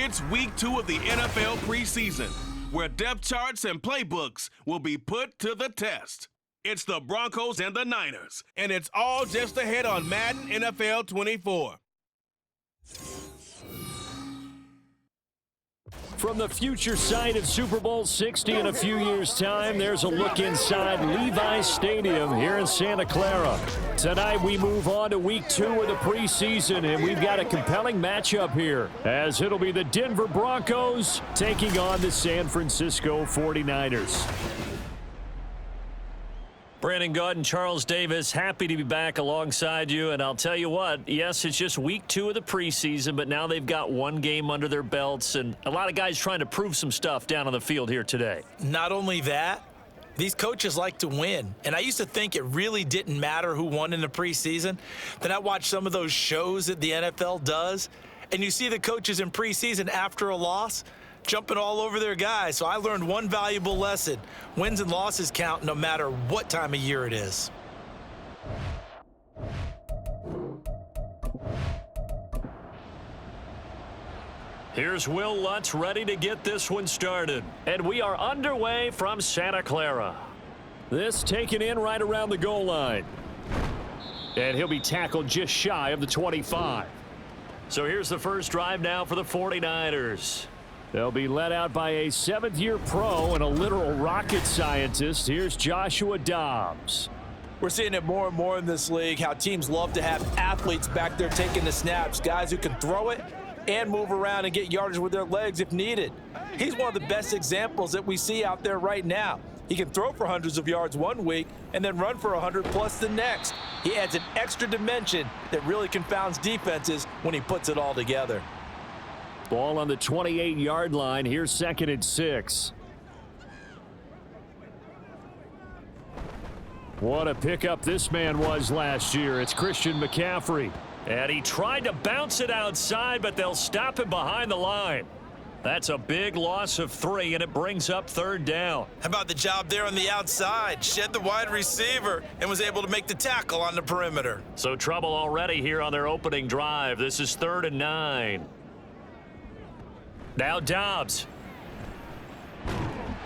It's week 2 of the NFL preseason, where depth charts and playbooks will be put to the test. It's the Broncos and the Niners, and it's all just ahead on Madden NFL 24. From the future site of Super Bowl 60 in a few years' time, there's a look inside Levi's Stadium here in Santa Clara. Tonight we move on to week 2 of the preseason, and we've got a compelling matchup here, as it'll be the Denver Broncos taking on the San Francisco 49ers. Brandon Gaunt and Charles Davis, happy to be back alongside you. And I'll tell you what, yes, it's just week 2 of the preseason, but now they've got one game under their belts, and a lot of guys trying to prove some stuff down on the field here today. Not only that, these coaches like to win. And I used to think it really didn't matter who won in the preseason. Then I watched some of those shows that the NFL does, and you see the coaches in preseason after a loss jumping all over their guys. So I learned one valuable lesson. Wins and losses count no matter what time of year it is. Here's Will Lutz ready to get this one started. And we are underway from Santa Clara. This taken in right around the goal line. And he'll be tackled just shy of the 25. So here's the first drive now for the 49ers. They'll be led out by a 7th-year pro and a literal rocket scientist. Here's Joshua Dobbs. We're seeing it more and more in this league, how teams love to have athletes back there taking the snaps, guys who can throw it and move around and get yardage with their legs if needed. He's one of the best examples that we see out there right now. He can throw for hundreds of yards one week and then run for 100+ the next. He adds an extra dimension that really confounds defenses when he puts it all together. Ball on the 28-yard line. Here's 2nd and 6. What a pickup this man was last year. It's Christian McCaffrey. And he tried to bounce it outside, but they'll stop him behind the line. That's a big loss of 3, and it brings up 3rd down. How about the job there on the outside? Shed the wide receiver and was able to make the tackle on the perimeter. So trouble already here on their opening drive. This is 3rd and 9. Now Dobbs.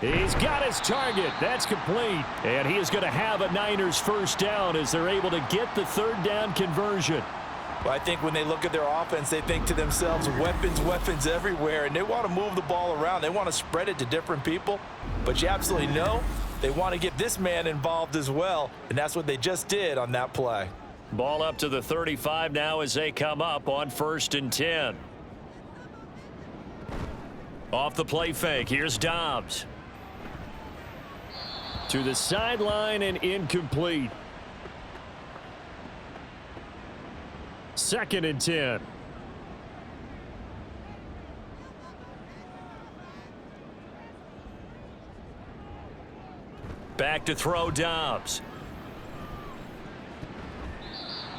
He's got his target. That's complete. And he is going to have a Niners first down as they're able to get the 3rd down conversion. Well, I think when they look at their offense, they think to themselves, weapons everywhere, and they want to move the ball around. They want to spread it to different people. But you absolutely know they want to get this man involved as well, and that's what they just did on that play. Ball up to the 35 now as they come up on 1st and 10. Off the play fake, here's Dobbs. To the sideline and incomplete. 2nd and 10. Back to throw Dobbs.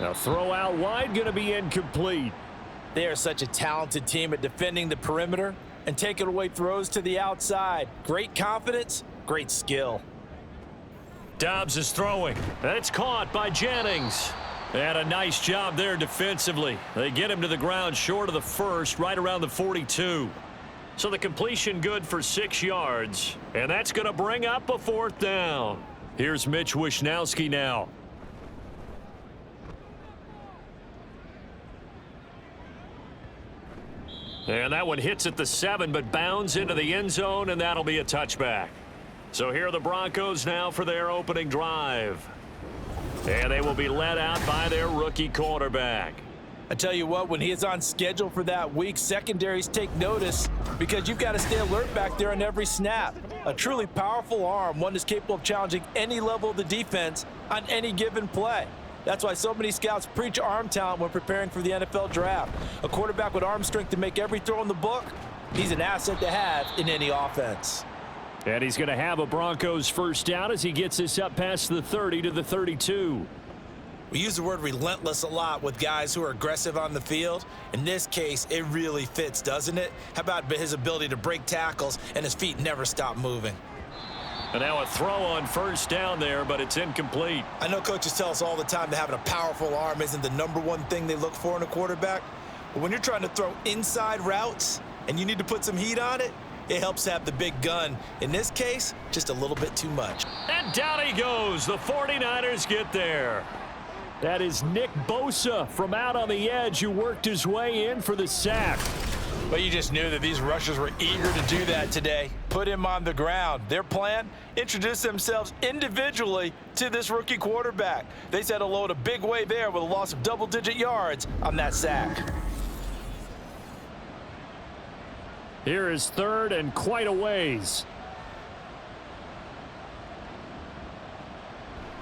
A throw out wide, going to be incomplete. They are such a talented team at defending the perimeter and taking away throws to the outside. Great confidence, great skill. Dobbs is throwing. That's caught by Jennings. And a nice job there defensively. They get him to the ground short of the 1st, right around the 42. So the completion good for 6 yards. And that's going to bring up a 4th down. Here's Mitch Wishnowsky now. And that one hits at the 7, but bounds into the end zone, and that'll be a touchback. So here are the Broncos now for their opening drive. And they will be led out by their rookie quarterback. I tell you what, when he is on schedule for that week, secondaries take notice because you've got to stay alert back there on every snap. A truly powerful arm, one that's capable of challenging any level of the defense on any given play. That's why so many scouts preach arm talent when preparing for the NFL draft. A quarterback with arm strength to make every throw in the book, he's an asset to have in any offense. And he's going to have a Broncos first down as he gets this up past the 30 to the 32. We use the word relentless a lot with guys who are aggressive on the field. In this case, it really fits, doesn't it? How about his ability to break tackles and his feet never stop moving? And now a throw on first down there, but it's incomplete. I know coaches tell us all the time that having a powerful arm isn't the #1 thing they look for in a quarterback. But when you're trying to throw inside routes, and you need to put some heat on it, it helps have the big gun. In this case, just a little bit too much. And down he goes. The 49ers get there. That is Nick Bosa from out on the edge who worked his way in for the sack. But you just knew that these rushers were eager to do that today. Put him on the ground. Their plan, introduce themselves individually to this rookie quarterback. They said hello to Big Way there with a loss of double-digit yards on that sack. Here is third and quite a ways.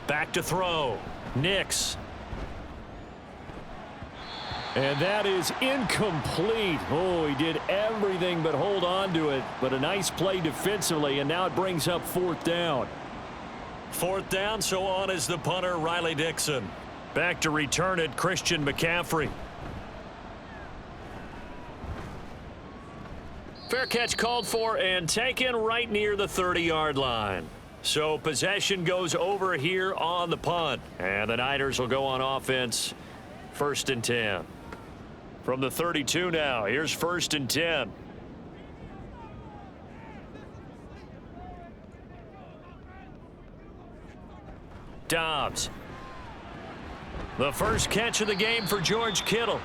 Back to throw. Nix. And that is incomplete. Oh, he did everything but hold on to it. But a nice play defensively, and now it brings up fourth down. Fourth down, so on is the punter, Riley Dixon. Back to return it, Christian McCaffrey. Fair catch called for and taken right near the 30-yard line. So possession goes over here on the punt. And the Niners will go on offense, 1st and 10. From the 32 now, here's 1st and 10. Dobbs. The first catch of the game for George Kittle.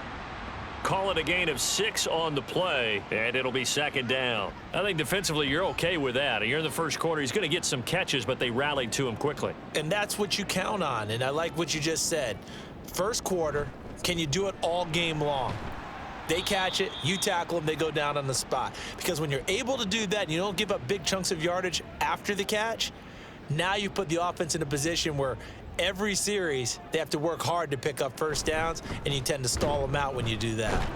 Call it a gain of 6 on the play, and it'll be 2nd down. I think defensively you're okay with that. You're in the first quarter. He's going to get some catches, but they rallied to him quickly. And that's what you count on, and I like what you just said. First quarter, can you do it all game long? They catch it, you tackle them, they go down on the spot. Because when you're able to do that and you don't give up big chunks of yardage after the catch, now you put the offense in a position where every series they have to work hard to pick up first downs, and you tend to stall them out when you do that.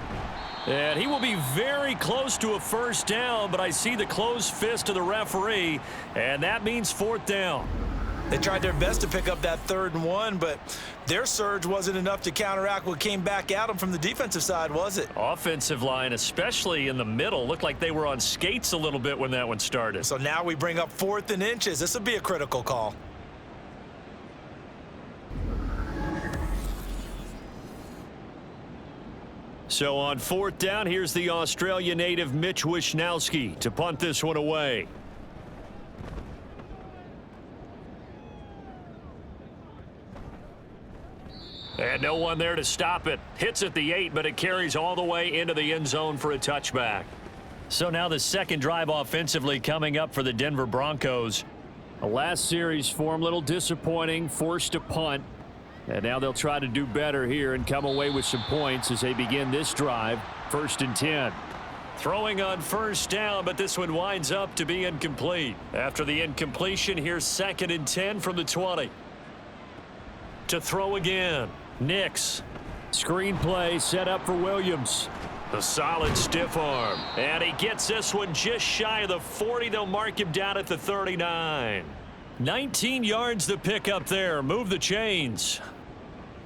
And he will be very close to a first down, but I see the closed fist of the referee, and that means 4th down. They tried their best to pick up that 3rd and 1, but their surge wasn't enough to counteract what came back at them from the defensive side, was it? Offensive line, especially in the middle, looked like they were on skates a little bit when that one started. So now we bring up 4th and inches. This will be a critical call. So on 4th down, here's the Australia native Mitch Wishnowsky to punt this one away. And no one there to stop it. Hits at the 8, but it carries all the way into the end zone for a touchback. So now the second drive offensively coming up for the Denver Broncos. The last series for him, a little disappointing, forced a punt. And now they'll try to do better here and come away with some points as they begin this drive. 1st and 10. Throwing on first down, but this one winds up to be incomplete. After the incompletion, here's 2nd and 10 from the 20. To throw again. Nix. Screen play set up for Williams. The solid stiff arm. And he gets this one just shy of the 40. They'll mark him down at the 39. 19 yards to pick up there. Move the chains.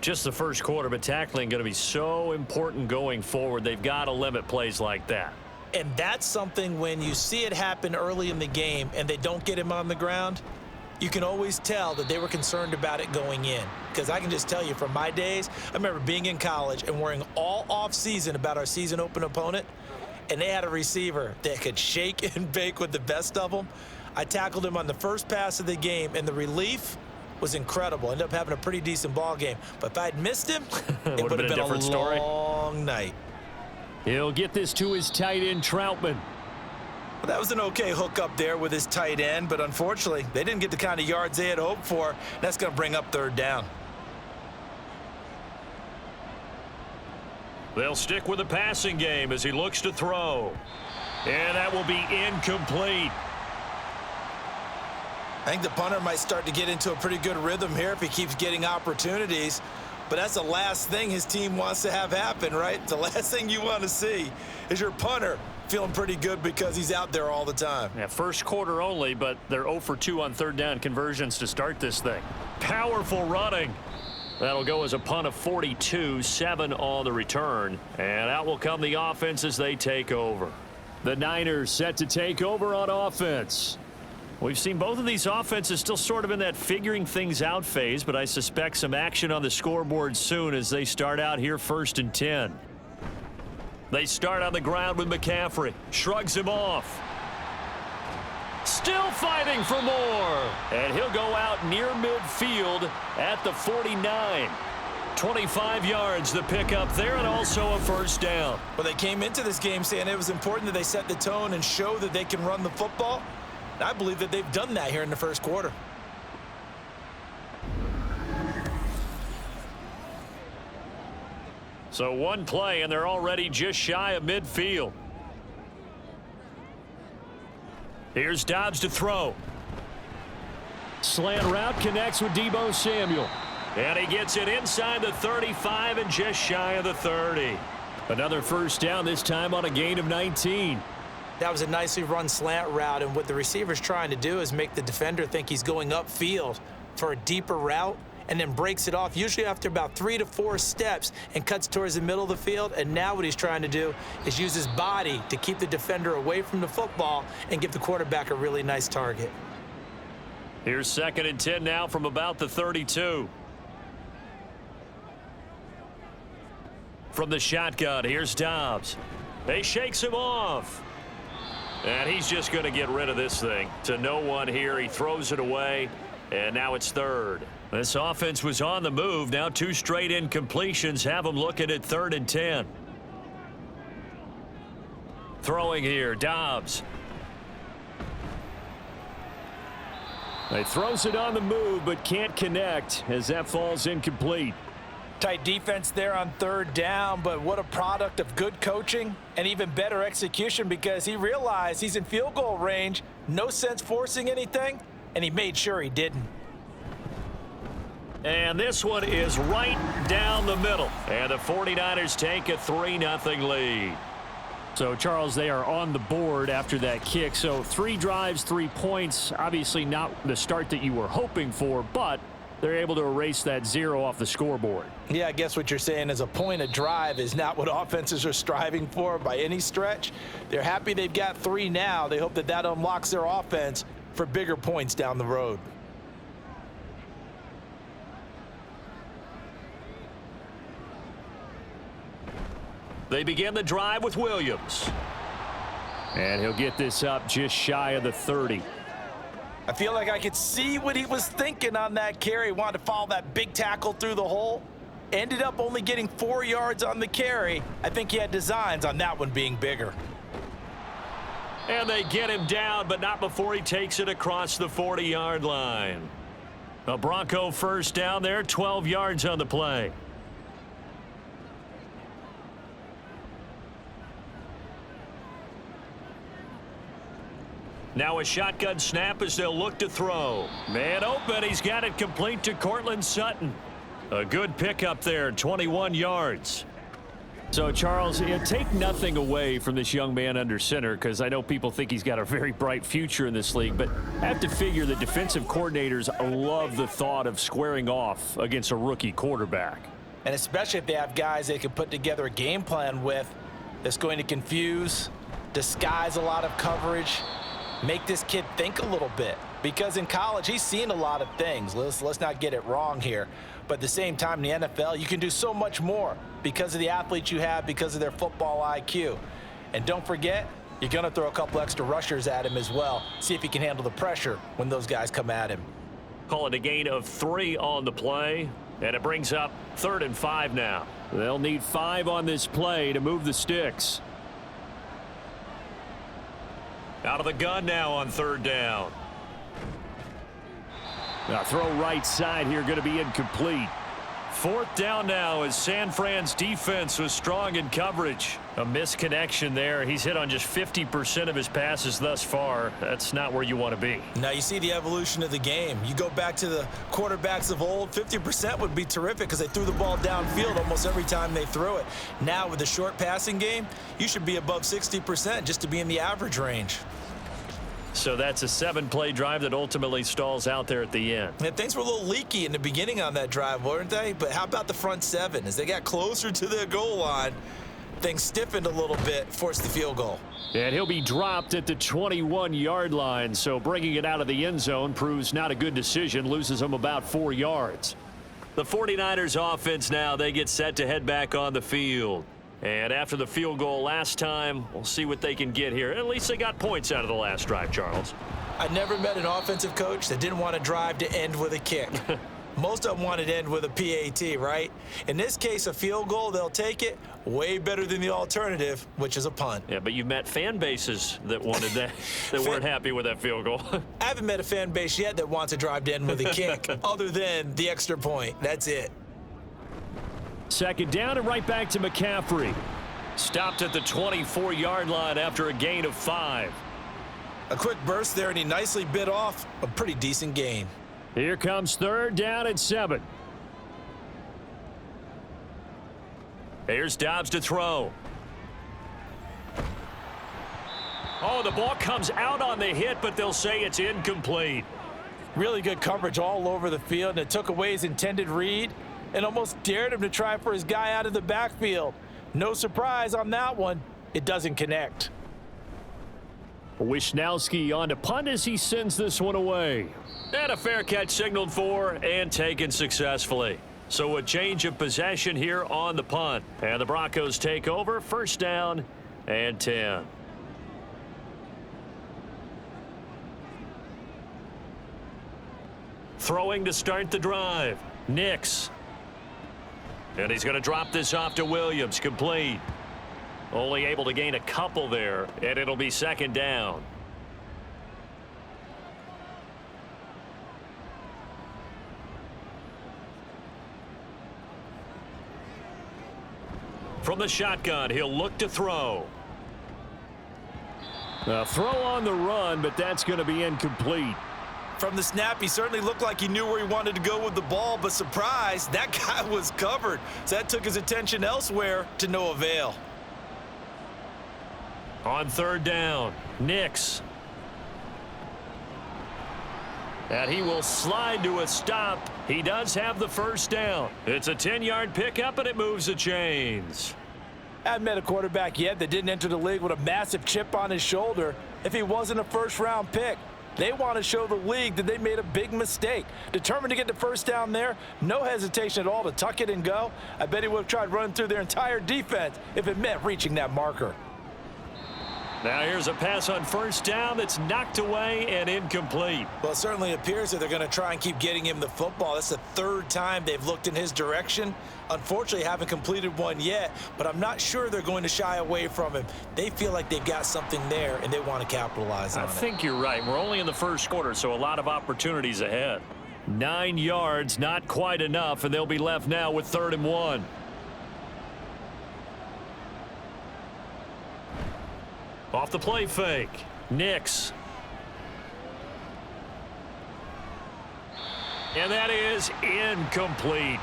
Just the first quarter, but tackling going to be so important going forward. They've got to limit plays like that. And that's something when you see it happen early in the game and they don't get him on the ground, you can always tell that they were concerned about it going in. Because I can just tell you from my days, I remember being in college and worrying all off season about our season open opponent, and they had a receiver that could shake and bake with the best of them. I tackled him on the first pass of the game, and the relief was incredible. Ended up having a pretty decent ball game. But if I'd missed him, it would have been a different story. Long night. He'll get this to his tight end, Troutman. Well, that was an okay hook up there with his tight end, but unfortunately, they didn't get the kind of yards they had hoped for. That's going to bring up 3rd down. They'll stick with the passing game as he looks to throw. And that will be incomplete. I think the punter might start to get into a pretty good rhythm here if he keeps getting opportunities. But that's the last thing his team wants to have happen, right? The last thing you want to see is your punter feeling pretty good because he's out there all the time. Yeah, first quarter only, but they're 0 for 2 on 3rd down conversions to start this thing. Powerful running. That'll go as a punt of 42, 7 on the return. And out will come the offense as they take over. The Niners set to take over on offense. We've seen both of these offenses still sort of in that figuring things out phase, but I suspect some action on the scoreboard soon as they start out here 1st and 10. They start on the ground with McCaffrey. Shrugs him off. Still fighting for more. And he'll go out near midfield at the 49. 25 yards the pickup there, and also a first down. Well, they came into this game saying it was important that they set the tone and show that they can run the football. And I believe that they've done that here in the first quarter. So one play, and they're already just shy of midfield. Here's Dobbs to throw. Slant route connects with Deebo Samuel. And he gets it inside the 35 and just shy of the 30. Another first down, this time on a gain of 19. That was a nicely run slant route, and what the receiver's trying to do is make the defender think he's going upfield for a deeper route, and then breaks it off, usually after about 3 to 4 steps, and cuts towards the middle of the field. And now what he's trying to do is use his body to keep the defender away from the football and give the quarterback a really nice target. Here's 2nd and 10 now from about the 32. From the shotgun, here's Dobbs. He shakes him off. And he's just going to get rid of this thing. To no one here. He throws it away. And now it's 3rd. This offense was on the move. Now 2 straight incompletions have them looking at 3rd and 10. Throwing here, Dobbs. He throws it on the move but can't connect as that falls incomplete. Tight defense there on 3rd down, but what a product of good coaching and even better execution, because he realized he's in field goal range, no sense forcing anything, and he made sure he didn't. And this one is right down the middle. And the 49ers take a 3-0 lead. So, Charles, they are on the board after that kick. So 3 drives, 3 points. Obviously not the start that you were hoping for, but they're able to erase that 0 off the scoreboard. Yeah, I guess what you're saying is a point of drive is not what offenses are striving for by any stretch. They're happy they've got 3 now. They hope that that unlocks their offense for bigger points down the road. They begin the drive with Williams. And he'll get this up just shy of the 30. I feel like I could see what he was thinking on that carry. He wanted to follow that big tackle through the hole. Ended up only getting 4 yards on the carry. I think he had designs on that one being bigger. And they get him down, but not before he takes it across the 40-yard line. A Bronco first down there, 12 yards on the play. Now a shotgun snap as they'll look to throw. Man open, he's got it complete to Cortland Sutton. A good pickup there, 21 yards. So, Charles, take nothing away from this young man under center, because I know people think he's got a very bright future in this league, but I have to figure the defensive coordinators love the thought of squaring off against a rookie quarterback. And especially if they have guys they can put together a game plan with that's going to confuse, disguise a lot of coverage, make this kid think a little bit. Because in college, he's seen a lot of things. Let's not get it wrong here. But at the same time, in the NFL, you can do so much more because of the athletes you have, because of their football IQ. And don't forget, you're going to throw a couple extra rushers at him as well. See if he can handle the pressure when those guys come at him. Call it a gain of 3 on the play. And it brings up 3rd and 5 now. They'll need 5 on this play to move the sticks. Out of the gun now on 3rd down. Now throw right side here, going to be incomplete. 4th down now as San Fran's defense was strong in coverage. A misconnection there. He's hit on just 50% of his passes thus far. That's not where you want to be. Now you see the evolution of the game. You go back to the quarterbacks of old, 50% would be terrific because they threw the ball downfield almost every time they threw it. Now with the short passing game, you should be above 60% just to be in the average range. So that's a 7-play drive that ultimately stalls out there at the end. Yeah, things were a little leaky in the beginning on that drive, weren't they? But how about the front 7? As they got closer to their goal line, things stiffened a little bit, forced the field goal. And he'll be dropped at the 21-yard line, so bringing it out of the end zone proves not a good decision, loses him about 4 yards. The 49ers offense now, they get set to head back on the field. And after the field goal last time, we'll see what they can get here. At least they got points out of the last drive, Charles. I never met an offensive coach that didn't want to drive to end with a kick. Most of them wanted to end with a PAT, right? In this case, a field goal, they'll take it. Way better than the alternative, which is a punt. Yeah, but you've met fan bases that wanted that, that weren't happy with that field goal. I haven't met a fan base yet that wants to drive to end with a kick, other than the extra point. That's it. Second down and right back to McCaffrey. Stopped at the 24-yard line after a gain of 5. A quick burst there, and he nicely bit off a pretty decent gain. Here comes third down and 7. Here's Dobbs to throw. Oh, the ball comes out on the hit, but they'll say it's incomplete. Really good coverage all over the field, and it took away his intended read and almost dared him to try for his guy out of the backfield. No surprise on that one. It doesn't connect. Wishnowski on to punt as he sends this one away. And a fair catch signaled for and taken successfully. So a change of possession here on the punt. And the Broncos take over, first down and 10. Throwing to start the drive. Nix. And he's going to drop this off to Williams. Complete. Only able to gain a couple there, and it'll be second down. From the shotgun, he'll look to throw. A throw on the run, but that's going to be incomplete. From the snap, he certainly looked like he knew where he wanted to go with the ball, but surprise, that guy was covered. So that took his attention elsewhere to no avail. On third down, Nix. And he will slide to a stop. He does have the first down. It's a 10-yard pickup, and it moves the chains. I haven't met a quarterback yet that didn't enter the league with a massive chip on his shoulder if he wasn't a first-round pick. They want to show the league that they made a big mistake. Determined to get the first down there, no hesitation at all to tuck it and go. I bet he would have tried running through their entire defense if it meant reaching that marker. Now here's a pass on first down that's knocked away and incomplete. Well, it certainly appears that they're going to try and keep getting him the football. That's the third time they've looked in his direction. Unfortunately, haven't completed one yet, but I'm not sure they're going to shy away from him. They feel like they've got something there, and they want to capitalize on it. I think you're right. We're only in the first quarter, so a lot of opportunities ahead. 9 yards, not quite enough, and they'll be left now with 3rd and 1. Off the play fake, Nix. And that is incomplete.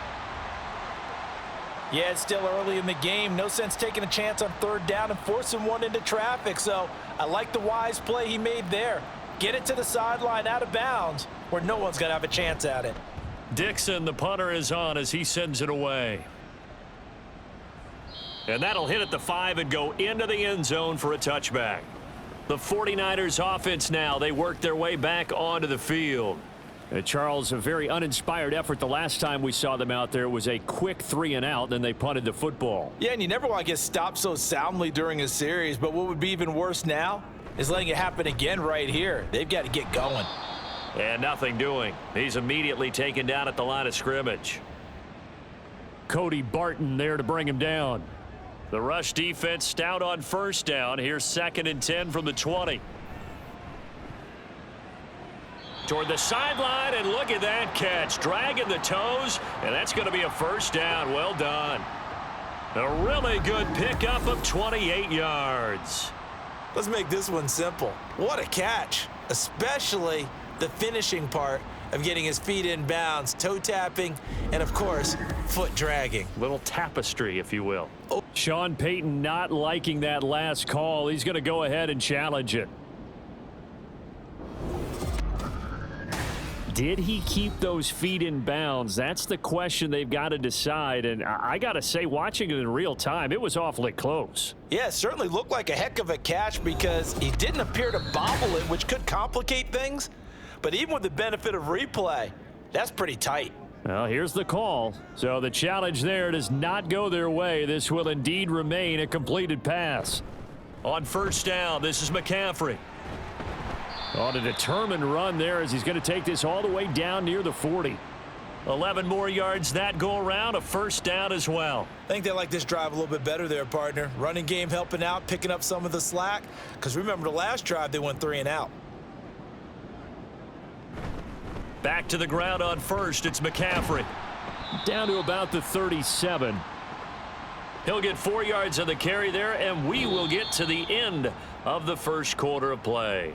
Yeah, it's still early in the game. No sense taking a chance on third down and forcing one into traffic. So I like the wise play he made there. Get it to the sideline out of bounds where no one's going to have a chance at it. Dixon, the punter, is on as he sends it away. And that'll hit at the 5 and go into the end zone for a touchback. The 49ers offense now, they work their way back onto the field. Charles, a very uninspired effort the last time we saw them out there. It was a quick 3 and out, then they punted the football. Yeah, and you never want to get stopped so soundly during a series, but what would be even worse now is letting it happen again right here. They've got to get going. And nothing doing. He's immediately taken down at the line of scrimmage. Cody Barton there to bring him down. The rush defense stout on first down. Here's 2nd and 10 from the 20. Toward the sideline, and look at that catch. Dragging the toes, and that's going to be a first down. Well done. A really good pickup of 28 yards. Let's make this one simple. What a catch, especially the finishing part of getting his feet in bounds, toe tapping, and of course, foot dragging. Little tapestry, if you will. Oh. Sean Payton not liking that last call. He's going to go ahead and challenge it. Did he keep those feet in bounds? That's the question they've got to decide. And I got to say, watching it in real time, it was awfully close. Yeah, it certainly looked like a heck of a catch because he didn't appear to bobble it, which could complicate things. But even with the benefit of replay, that's pretty tight. Well, here's the call. So the challenge there does not go their way. This will indeed remain a completed pass. On first down, this is McCaffrey. On a determined run there as he's going to take this all the way down near the 40. 11 more yards that go around, a first down as well. I think they like this drive a little bit better there, partner. Running game helping out, picking up some of the slack. Because remember the last drive, they went 3 and out. Back to the ground on first, it's McCaffrey. Down to about the 37. He'll get 4 yards on the carry there, and we will get to the end of the first quarter of play.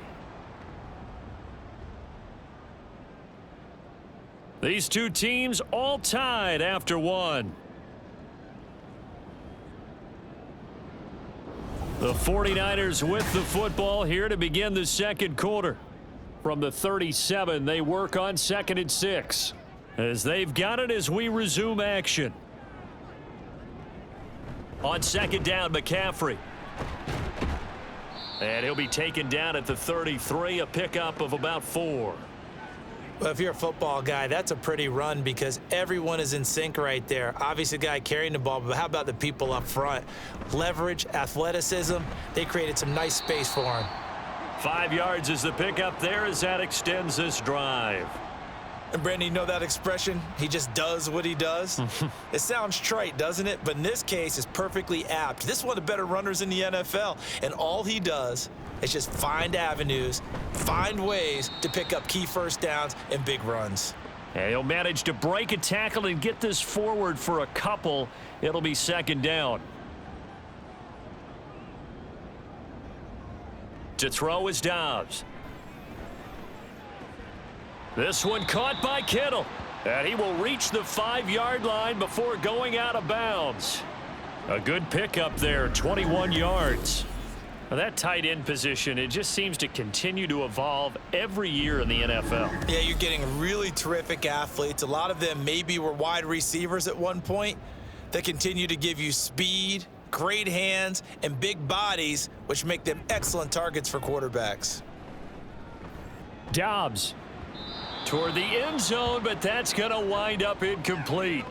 These two teams all tied after one. The 49ers with the football here to begin the second quarter. From the 37, they work on 2nd and 6. As they've got it as we resume action. On 2nd down, McCaffrey. And he'll be taken down at the 33, a pickup of about 4. Well, if you're a football guy, that's a pretty run because everyone is in sync right there. Obviously, the guy carrying the ball, but how about the people up front? Leverage, athleticism, they created some nice space for him. 5 yards is the pickup there as that extends this drive. And Brandon, you know that expression? He just does what he does? It sounds trite, doesn't it? But in this case, it's perfectly apt. This is one of the better runners in the NFL, and all he does is just find avenues, find ways to pick up key first downs and big runs. And he'll manage to break a tackle and get this forward for a couple. It'll be 2nd down. To throw is Dobbs. This one caught by Kittle. And he will reach the 5-yard line before going out of bounds. A good pickup there, 21 yards. Now that tight end position, it just seems to continue to evolve every year in the NFL. Yeah, you're getting really terrific athletes. A lot of them maybe were wide receivers at one point that continue to give you speed, great hands, and big bodies, which make them excellent targets for quarterbacks. Dobbs. Toward the end zone, but that's going to wind up incomplete.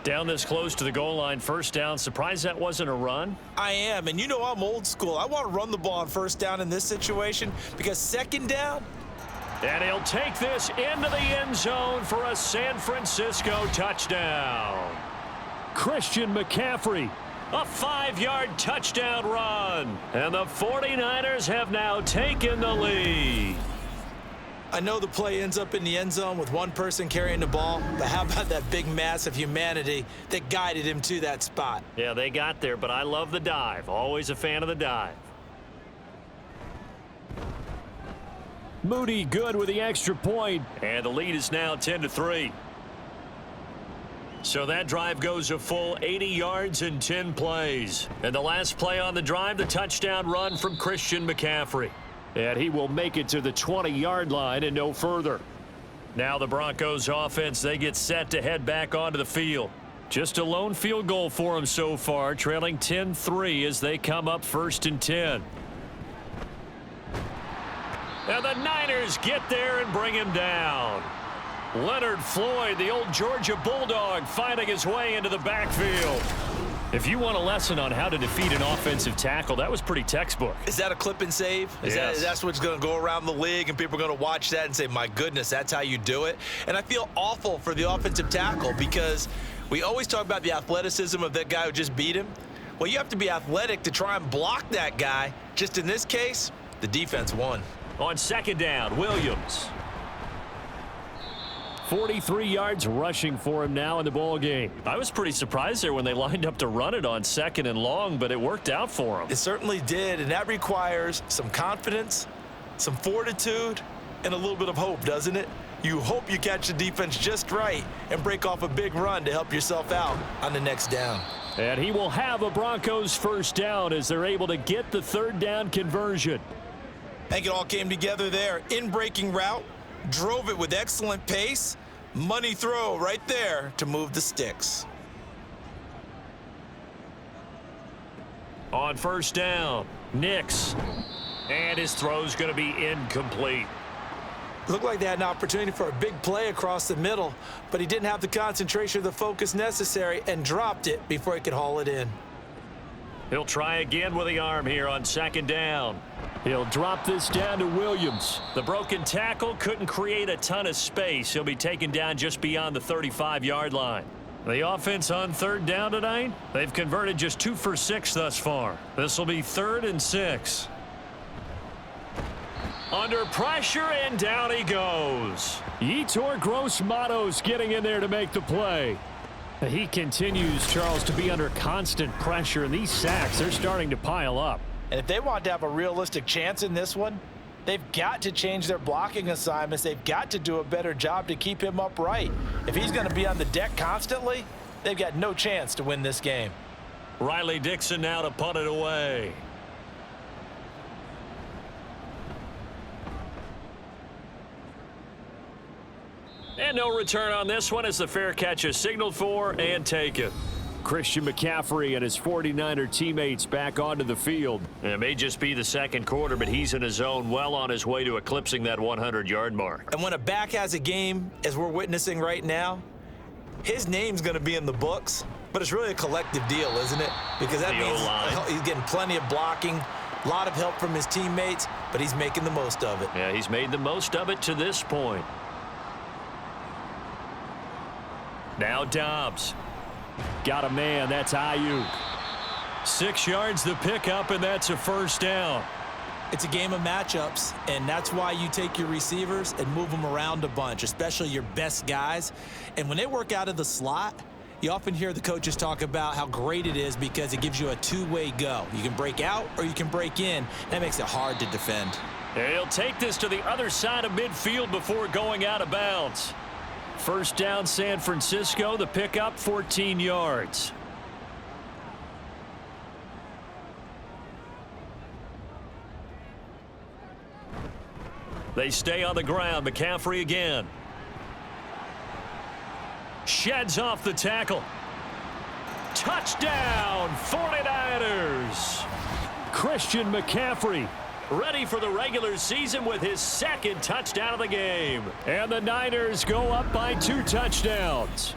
Down this close to the goal line, first down. Surprised that wasn't a run? I am, and you know I'm old school. I want to run the ball on first down in this situation because 2nd down. And he'll take this into the end zone for a San Francisco touchdown. Christian McCaffrey. A 5-yard touchdown run. And the 49ers have now taken the lead. I know the play ends up in the end zone with one person carrying the ball, but how about that big mass of humanity that guided him to that spot? Yeah, they got there, but I love the dive. Always a fan of the dive. Moody good with the extra point. And the lead is now 10-3. So that drive goes a full 80 yards in 10 plays. And the last play on the drive, the touchdown run from Christian McCaffrey. And he will make it to the 20-yard line and no further. Now the Broncos offense, they get set to head back onto the field. Just a lone field goal for them so far, trailing 10-3 as they come up 1st and 10. And the Niners get there and bring him down. Leonard Floyd, the old Georgia Bulldog, finding his way into the backfield. If you want a lesson on how to defeat an offensive tackle, that was pretty textbook. Is that a clip and save? Yes. That's what's going to go around the league, and people are going to watch that and say, my goodness, that's how you do it? And I feel awful for the offensive tackle because we always talk about the athleticism of that guy who just beat him. Well, you have to be athletic to try and block that guy. Just in this case, the defense won. On 2nd down, Williams. 43 yards rushing for him now in the ball game. I was pretty surprised there when they lined up to run it on 2nd and long, but it worked out for him. It certainly did, and that requires some confidence, some fortitude, and a little bit of hope, doesn't it? You hope you catch the defense just right and break off a big run to help yourself out on the next down. And he will have a Broncos first down as they're able to get the 3rd down conversion. I think it all came together there. In-breaking route, drove it with excellent pace. Money throw right there to move the sticks. On 1st down, Nix. And his throw's going to be incomplete. Looked like they had an opportunity for a big play across the middle, but he didn't have the concentration or the focus necessary and dropped it before he could haul it in. He'll try again with the arm here on second down. He'll drop this down to Williams. The broken tackle couldn't create a ton of space. He'll be taken down just beyond the 35-yard line. The offense on third down tonight, they've converted just 2 for 6 thus far. This will be 3rd and 6. Under pressure, and down he goes. Yetur Gross-Matos getting in there to make the play. He continues, Charles, to be under constant pressure, and these sacks, they're starting to pile up. And if they want to have a realistic chance in this one, they've got to change their blocking assignments. They've got to do a better job to keep him upright. If he's going to be on the deck constantly, they've got no chance to win this game. Riley Dixon now to punt it away. And no return on this one as the fair catch is signaled for and taken. Christian McCaffrey and his 49er teammates back onto the field. It may just be the second quarter, but he's in his zone, well on his way to eclipsing that 100-yard mark. And when a back has a game, as we're witnessing right now, his name's going to be in the books, but it's really a collective deal, isn't it? Because that means he's getting plenty of blocking, a lot of help from his teammates, but he's making the most of it. Yeah, he's made the most of it to this point. Now Dobbs. Got a man, that's Ayuk. 6 yards the pickup, and that's a first down. It's a game of matchups, and that's why you take your receivers and move them around a bunch, especially your best guys. And when they work out of the slot, you often hear the coaches talk about how great it is because it gives you a two-way go. You can break out or you can break in. That makes it hard to defend. He'll take this to the other side of midfield before going out of bounds. First down, San Francisco. The pickup, 14 yards. They stay on the ground. McCaffrey again. Sheds off the tackle. Touchdown, 49ers. Christian McCaffrey. Ready for the regular season with his second touchdown of the game. And the Niners go up by 2 touchdowns.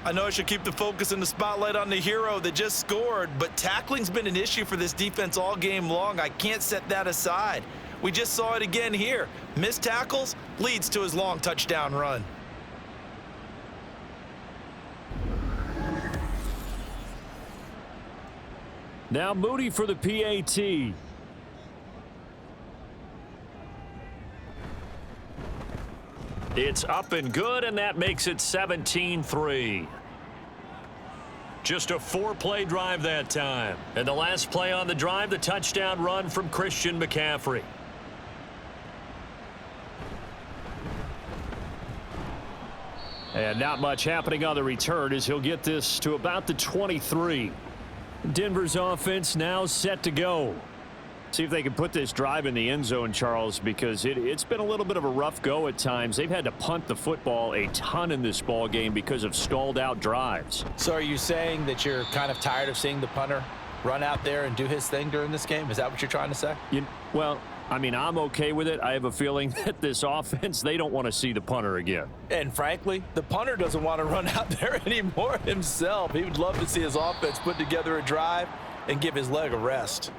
I know I should keep the focus and the spotlight on the hero that just scored, but tackling's been an issue for this defense all game long. I can't set that aside. We just saw it again here. Missed tackles leads to his long touchdown run. Now Moody for the PAT. It's up and good, and that makes it 17-3. Just a 4-play drive that time. And the last play on the drive, the touchdown run from Christian McCaffrey. And not much happening on the return as he'll get this to about the 23. Denver's offense now set to go. See if they can put this drive in the end zone, Charles, because it's been a little bit of a rough go at times. They've had to punt the football a ton in this ball game because of stalled out drives. So are you saying that you're kind of tired of seeing the punter run out there and do his thing during this game? Is that what you're trying to say? Well, I mean, I'm okay with it. I have a feeling that this offense, they don't want to see the punter again. And frankly, the punter doesn't want to run out there anymore himself. He would love to see his offense put together a drive and give his leg a rest.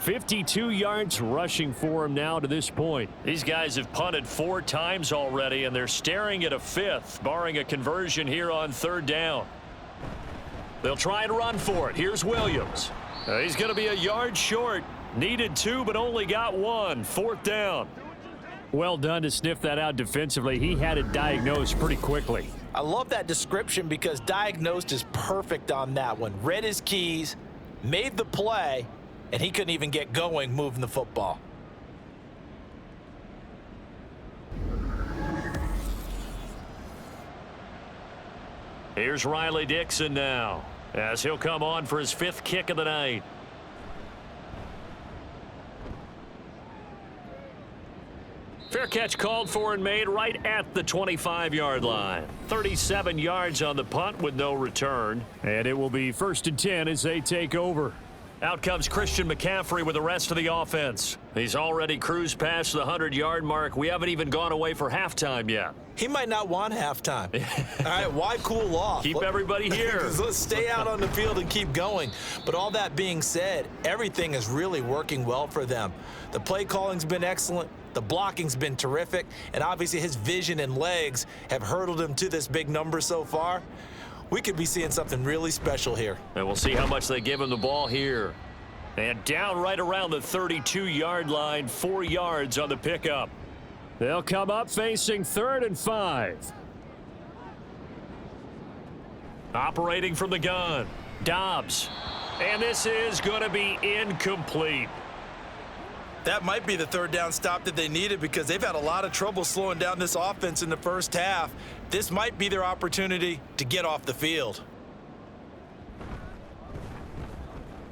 52 yards rushing for him now to this point. These guys have punted 4 times already, and they're staring at a 5th, barring a conversion here on third down. They'll try and run for it. Here's Williams. He's going to be a yard short. Needed 2, but only got 1. 4th down. Well done to sniff that out defensively. He had it diagnosed pretty quickly. I love that description because diagnosed is perfect on that one. Read his keys, made the play, and he couldn't even get going moving the football. Here's Riley Dixon now, as he'll come on for his 5th kick of the night. Fair catch called for and made right at the 25-yard line. 37 yards on the punt with no return. And it will be 1st and 10 as they take over. Out comes Christian McCaffrey with the rest of the offense. He's already cruised past the 100-yard mark. We haven't even gone away for halftime yet. He might not want halftime. All right, why cool off? Keep everybody here. Let's stay out on the field and keep going. But all that being said, everything is really working well for them. The play calling's been excellent. The blocking's been terrific. And obviously his vision and legs have hurdled him to this big number so far. We could be seeing something really special here. And we'll see how much they give him the ball here. And down right around the 32-yard line, 4 yards on the pickup. They'll come up facing 3rd and 5. Operating from the gun, Dobbs. And this is going to be incomplete. That might be the 3rd down stop that they needed because they've had a lot of trouble slowing down this offense in the first half. This might be their opportunity to get off the field.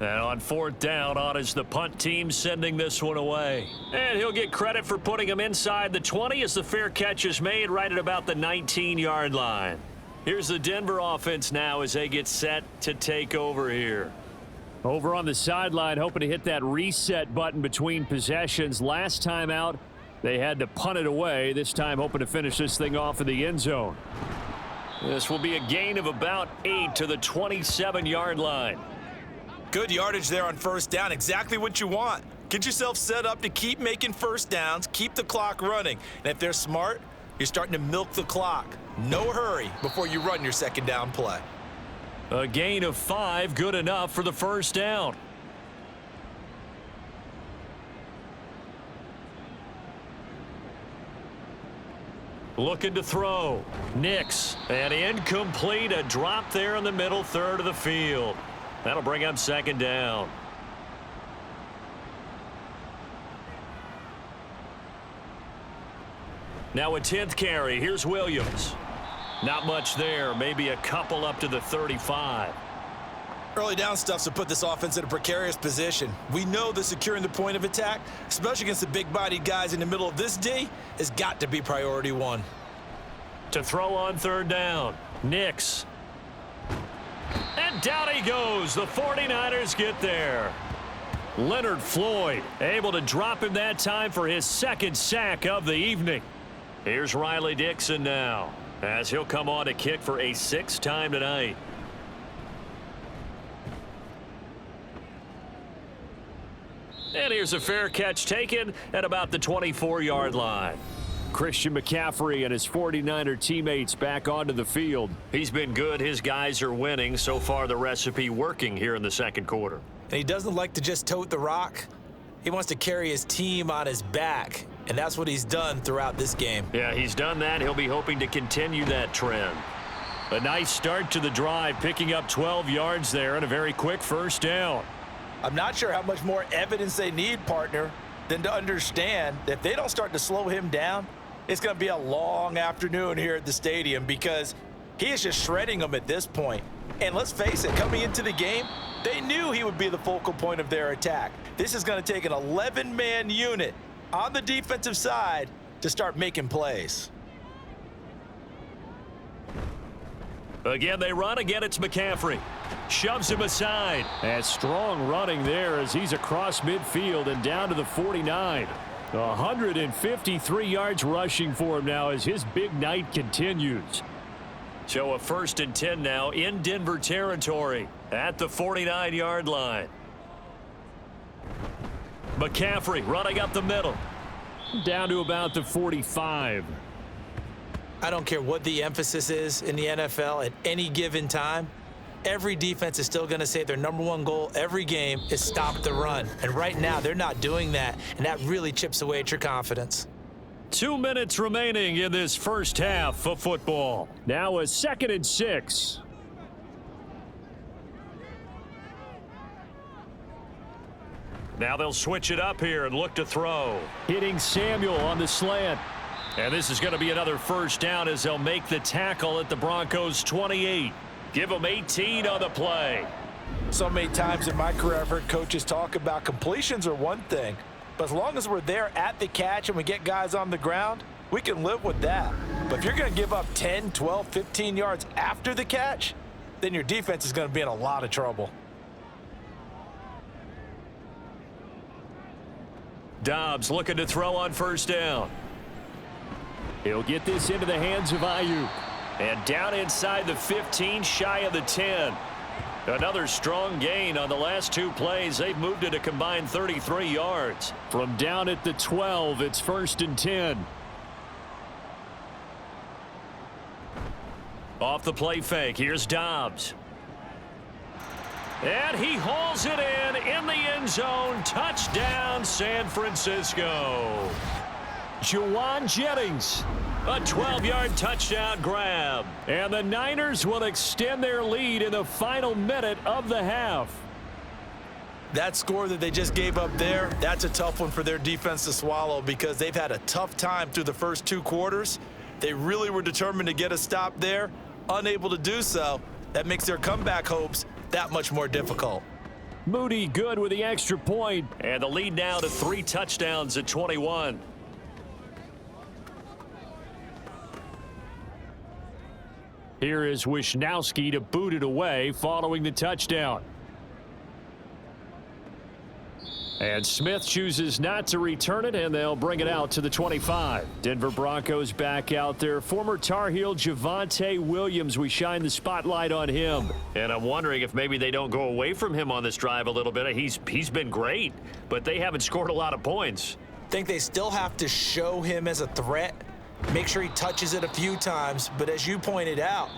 And on 4th down, on is the punt team sending this one away. And he'll get credit for putting him inside the 20 as the fair catch is made right at about the 19-yard line. Here's the Denver offense now as they get set to take over here. Over on the sideline, hoping to hit that reset button between possessions. Last time out, they had to punt it away. This time, hoping to finish this thing off in the end zone. This will be a gain of about 8 to the 27-yard line. Good yardage there on 1st down. Exactly what you want. Get yourself set up to keep making 1st downs, keep the clock running. And if they're smart, you're starting to milk the clock. No hurry before you run your 2nd down play. A gain of 5, good enough for the 1st down. Looking to throw. Nix. And incomplete. A drop there in the middle 3rd of the field. That'll bring up 2nd down. Now a 10th carry. Here's Williams. Not much there. Maybe a couple up to the 35. Early down stuff's to put this offense in a precarious position. We know that securing the point of attack, especially against the big-bodied guys in the middle of this D, has got to be priority 1. To throw on 3rd down. Nix. And down he goes. The 49ers get there. Leonard Floyd able to drop him that time for his 2nd sack of the evening. Here's Riley Dixon now, as he'll come on to kick for a 6th time tonight. And here's a fair catch taken at about the 24-yard line. Christian McCaffrey and his 49er teammates back onto the field. He's been good. His guys are winning. So far, the recipe working here in the 2nd quarter. And he doesn't like to just tote the rock. He wants to carry his team on his back, and that's what he's done throughout this game. Yeah, he's done that. He'll be hoping to continue that trend. A nice start to the drive, picking up 12 yards there and a very quick 1st down. I'm not sure how much more evidence they need, partner, than to understand that if they don't start to slow him down, it's going to be a long afternoon here at the stadium because he is just shredding them at this point. And let's face it, coming into the game, they knew he would be the focal point of their attack. This is going to take an 11-man unit on the defensive side to start making plays. Again, they run. Again, it's McCaffrey. Shoves him aside. And strong running there as he's across midfield and down to the 49. 153 yards rushing for him now as his big night continues. So a 1st and 10 now in Denver territory at the 49-yard line. McCaffrey running up the middle. Down to about the 45. I don't care what the emphasis is in the NFL at any given time. Every defense is still going to say their #1 goal every game is stop the run. And right now, they're not doing that, and that really chips away at your confidence. 2 minutes remaining in this 1st half of football. Now a 2nd and 6. Now they'll switch it up here and look to throw. Hitting Samuel on the slant. And this is going to be another 1st down as they'll make the tackle at the Broncos 28. Give them 18 on the play. So many times in my career, I've heard coaches talk about completions are one thing, but as long as we're there at the catch and we get guys on the ground, we can live with that. But if you're going to give up 10, 12, 15 yards after the catch, then your defense is going to be in a lot of trouble. Dobbs looking to throw on first down. He'll get this into the hands of Ayuk. And down inside the 15, shy of the 10. Another strong gain on the last two plays. They've moved it a combined 33 yards. From down at the 12, it's 1st and 10. Off the play fake, here's Dobbs. And he hauls it in the end zone. Touchdown, San Francisco. Juwan Jennings. A 12-yard touchdown grab. And the Niners will extend their lead in the final minute of the half. That score that they just gave up there, that's a tough one for their defense to swallow because they've had a tough time through the first 2 quarters. They really were determined to get a stop there, unable to do so. That makes their comeback hopes that much more difficult. Moody good with the extra point. And the lead now to 3 touchdowns at 21. Here is Wisnowski to boot it away following the touchdown. And Smith chooses not to return it, and they'll bring it out to the 25. Denver Broncos back out there. Former Tar Heel Javonte Williams, we shine the spotlight on him. And I'm wondering if maybe they don't go away from him on this drive a little bit. He's been great, but they haven't scored a lot of points. I think they still have to show him as a threat. Make sure he touches it a few times, but as you pointed out,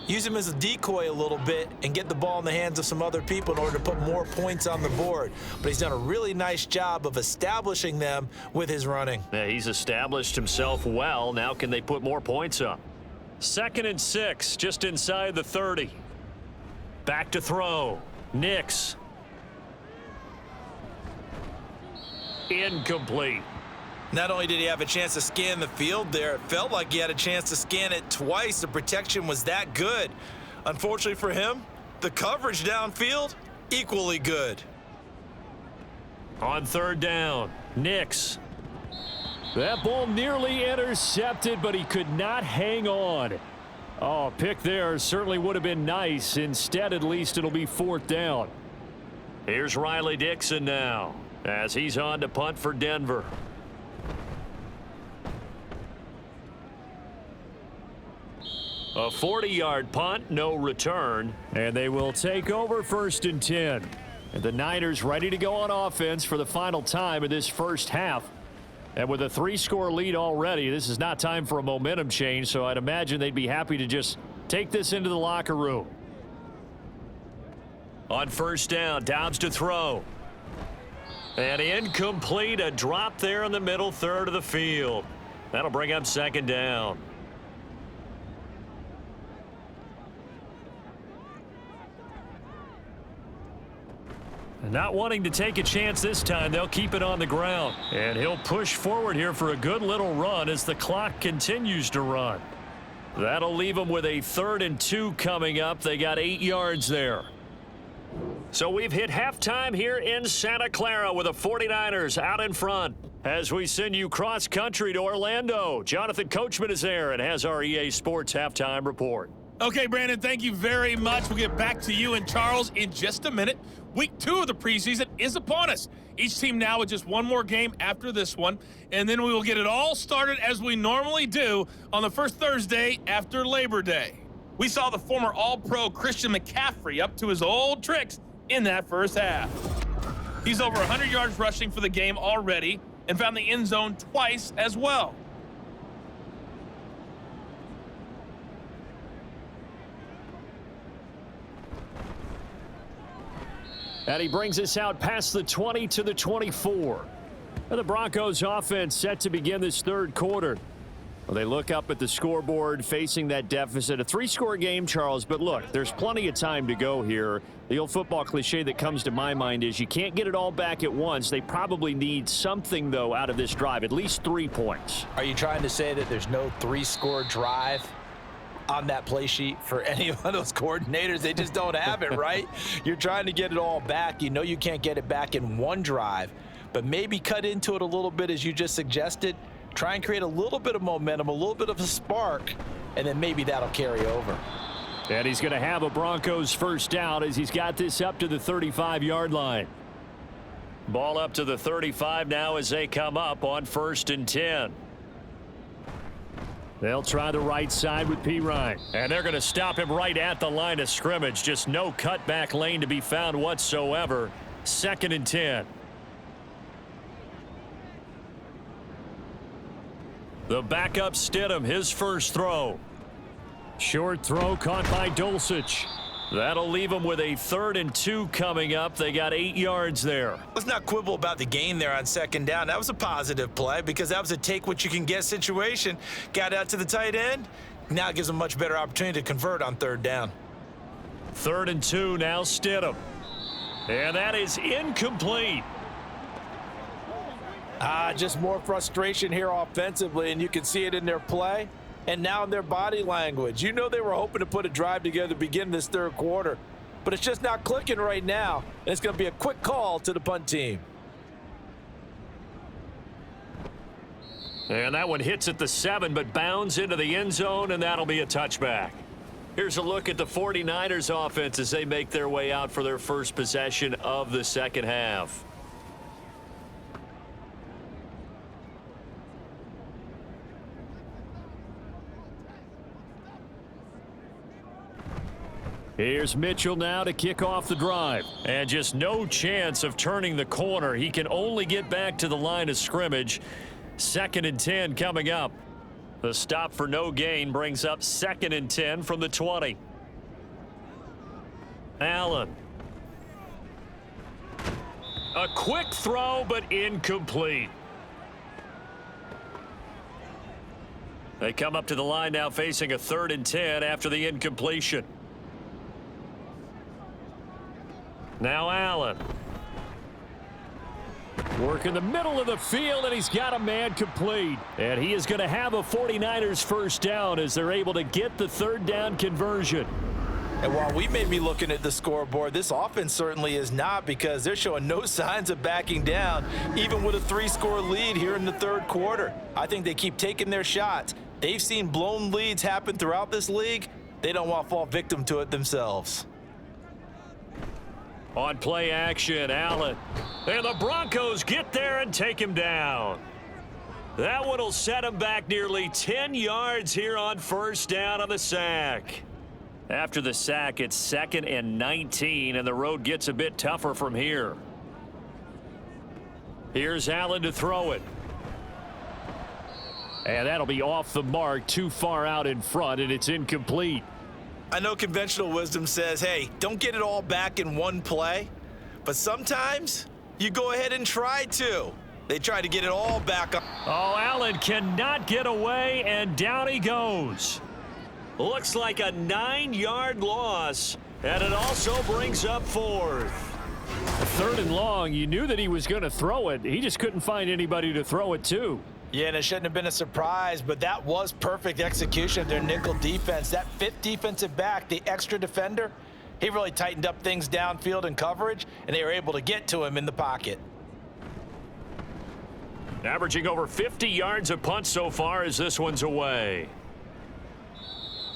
use him as a decoy a little bit and get the ball in the hands of some other people in order to put more points on the board. But he's done a really nice job of establishing them with his running. Yeah, he's established himself well. Now can they put more points up? 2nd and 6, just inside the 30. Back to throw. Nix. Incomplete. Not only did he have a chance to scan the field there, it felt like he had a chance to scan it twice. The protection was that good. Unfortunately for him, the coverage downfield, equally good. On 3rd down, Nix. That ball nearly intercepted, but he could not hang on. Oh, pick there certainly would have been nice. Instead, at least it'll be 4th down. Here's Riley Dixon now as he's on to punt for Denver. A 40-yard punt, no return. And they will take over 1st and 10. And the Niners ready to go on offense for the final time of this first half. And with a 3-score lead already, this is not time for a momentum change, so I'd imagine they'd be happy to just take this into the locker room. On 1st down, Dobbs to throw. And incomplete, a drop there in the middle third of the field. That'll bring up 2nd down. Not wanting to take a chance this time, they'll keep it on the ground. And he'll push forward here for a good little run as the clock continues to run. That'll leave them with a 3rd and 2 coming up. They got 8 yards there. So we've hit halftime here in Santa Clara with the 49ers out in front. As we send you cross country to Orlando, Jonathan Coachman is there and has our EA Sports halftime report. Okay, Brandon, thank you very much. We'll get back to you and Charles in just a minute. Week 2 of the preseason is upon us. Each team now with just one more game after this one, and then we will get it all started as we normally do on the first Thursday after Labor Day. We saw the former All-Pro Christian McCaffrey up to his old tricks in that first half. He's over 100 yards rushing for the game already and found the end zone twice as well. And he brings us out past the 20 to the 24. And the Broncos offense set to begin this 3rd quarter. Well, they look up at the scoreboard facing that deficit. A 3-score game, Charles, but look, there's plenty of time to go here. The old football cliche that comes to my mind is you can't get it all back at once. They probably need something, though, out of this drive, at least 3 points. Are you trying to say that there's no 3-score drive on that play sheet for any of those coordinators? They just don't have it, right? You're trying to get it all back. You know you can't get it back in one drive, but maybe cut into it a little bit as you just suggested. Try and create a little bit of momentum, a little bit of a spark, and then maybe that'll carry over. And he's going to have a Broncos first down as he's got this up to the 35-yard line. Ball up to the 35 now as they come up on 1st and 10. They'll try the right side with P. Ryan. And they're going to stop him right at the line of scrimmage. Just no cutback lane to be found whatsoever. 2nd and 10. The backup Stidham, his first throw. Short throw caught by Dulcich. That'll leave them with a 3rd and 2 coming up. They got 8 yards there. Let's not quibble about the gain there on 2nd down. That was a positive play because that was a take what you can get situation. Got out to the tight end. Now it gives them a much better opportunity to convert on 3rd down. 3rd and 2 now Stidham. And that is incomplete. Just more frustration here offensively, and you can see it in their play and now in their body language. You know they were hoping to put a drive together to begin this 3rd quarter, but it's just not clicking right now, and it's going to be a quick call to the punt team. And that one hits at the 7, but bounds into the end zone, and that'll be a touchback. Here's a look at the 49ers offense as they make their way out for their first possession of the 2nd half. Here's Mitchell now to kick off the drive. And just no chance of turning the corner. He can only get back to the line of scrimmage. 2nd and 10 coming up. The stop for no gain brings up 2nd and 10 from the 20. Allen. A quick throw, but incomplete. They come up to the line now facing a 3rd and 10 after the incompletion. Now Allen. Work in the middle of the field, and he's got a man complete. And he is going to have a 49ers first down as they're able to get the 3rd down conversion. And while we may be looking at the scoreboard, this offense certainly is not, because they're showing no signs of backing down, even with a 3-score lead here in the 3rd quarter. I think they keep taking their shots. They've seen blown leads happen throughout this league. They don't want to fall victim to it themselves. On play action, Allen. And the Broncos get there and take him down. That one will set him back nearly 10 yards here on 1st down on the sack. After the sack, it's 2nd and 19, and the road gets a bit tougher from here. Here's Allen to throw it. And that'll be off the mark, too far out in front, and it's incomplete. I know conventional wisdom says, hey, don't get it all back in one play, but sometimes you go ahead and try to. They try to get it all back up. Oh, Allen cannot get away, and down he goes. Looks like a 9-yard loss, and it also brings up 4th. 3rd and long, you knew that he was going to throw it. He just couldn't find anybody to throw it to. Yeah, and it shouldn't have been a surprise, but that was perfect execution of their nickel defense. That 5th defensive back, the extra defender, he really tightened up things downfield in coverage, and they were able to get to him in the pocket. Averaging over 50 yards a punt so far as this one's away.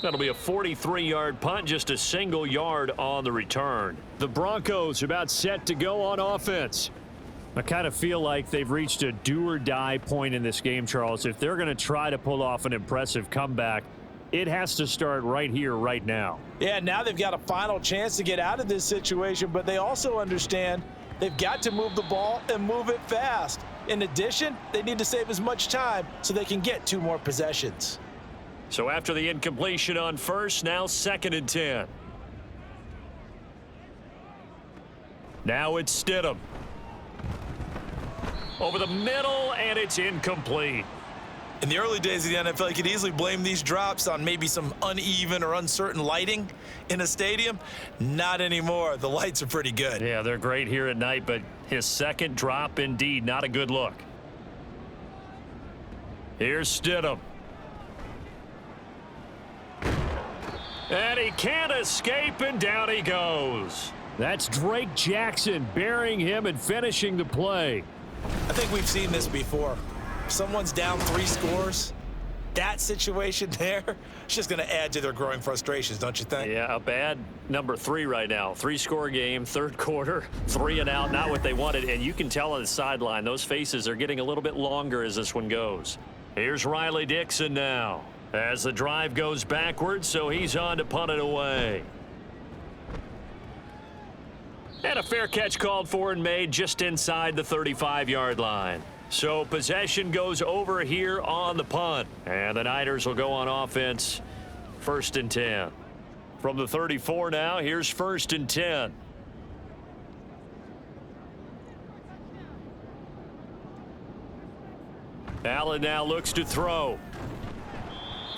That'll be a 43-yard punt, just a single yard on the return. The Broncos are about set to go on offense. I kind of feel like they've reached a do-or-die point in this game, Charles. If they're going to try to pull off an impressive comeback, it has to start right here, right now. Yeah, now they've got a final chance to get out of this situation, but they also understand they've got to move the ball and move it fast. In addition, they need to save as much time so they can get 2 more possessions. So after the incompletion on 1st, now 2nd and 10. Now it's Stidham. Over the middle, and it's incomplete. In the early days of the NFL, you could easily blame these drops on maybe some uneven or uncertain lighting in a stadium. Not anymore. The lights are pretty good. Yeah, they're great here at night, but his 2nd drop, indeed, not a good look. Here's Stidham. And he can't escape, and down he goes. That's Drake Jackson burying him and finishing the play. I think we've seen this before. If someone's down 3 scores, that situation there, it's just going to add to their growing frustrations, don't you think? Yeah, a bad number 3 right now. 3-score game, third quarter, 3 and out, not what they wanted. And you can tell on the sideline, those faces are getting a little bit longer as this one goes. Here's Riley Dixon now as the drive goes backwards, so he's on to punt it away. And a fair catch called for and made just inside the 35-yard line. So possession goes over here on the punt. And the Niners will go on offense, 1st and 10. From the 34 now, here's 1st and 10. Allen now looks to throw.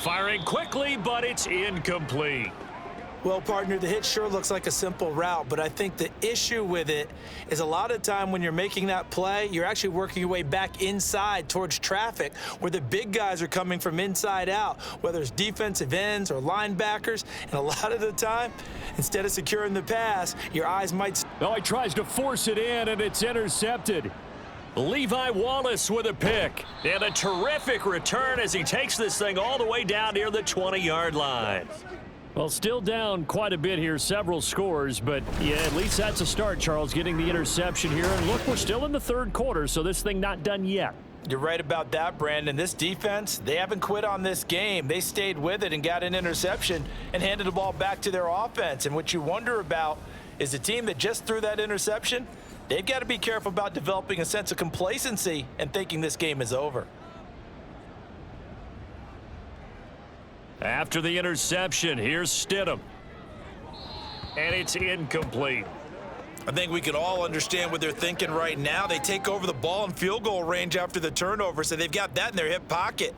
Firing quickly, but it's incomplete. Well, partner, the hit sure looks like a simple route, but I think the issue with it is a lot of time when you're making that play, you're actually working your way back inside towards traffic where the big guys are coming from inside out, whether it's defensive ends or linebackers. And a lot of the time, instead of securing the pass, your eyes might... No, he tries to force it in, and it's intercepted. Levi Wallace with a pick. And a terrific return as he takes this thing all the way down near the 20-yard line. Well, still down quite a bit here, several scores, but yeah, at least that's a start, Charles, getting the interception here. And look, we're still in the third quarter, so this thing not done yet. You're right about that, Brandon. This defense, they haven't quit on this game. They stayed with it and got an interception and handed the ball back to their offense. And what you wonder about is the team that just threw that interception, they've got to be careful about developing a sense of complacency and thinking this game is over. After the interception, here's Stidham. And it's incomplete. I think we can all understand what they're thinking right now. They take over the ball in field goal range after the turnover, so they've got that in their hip pocket.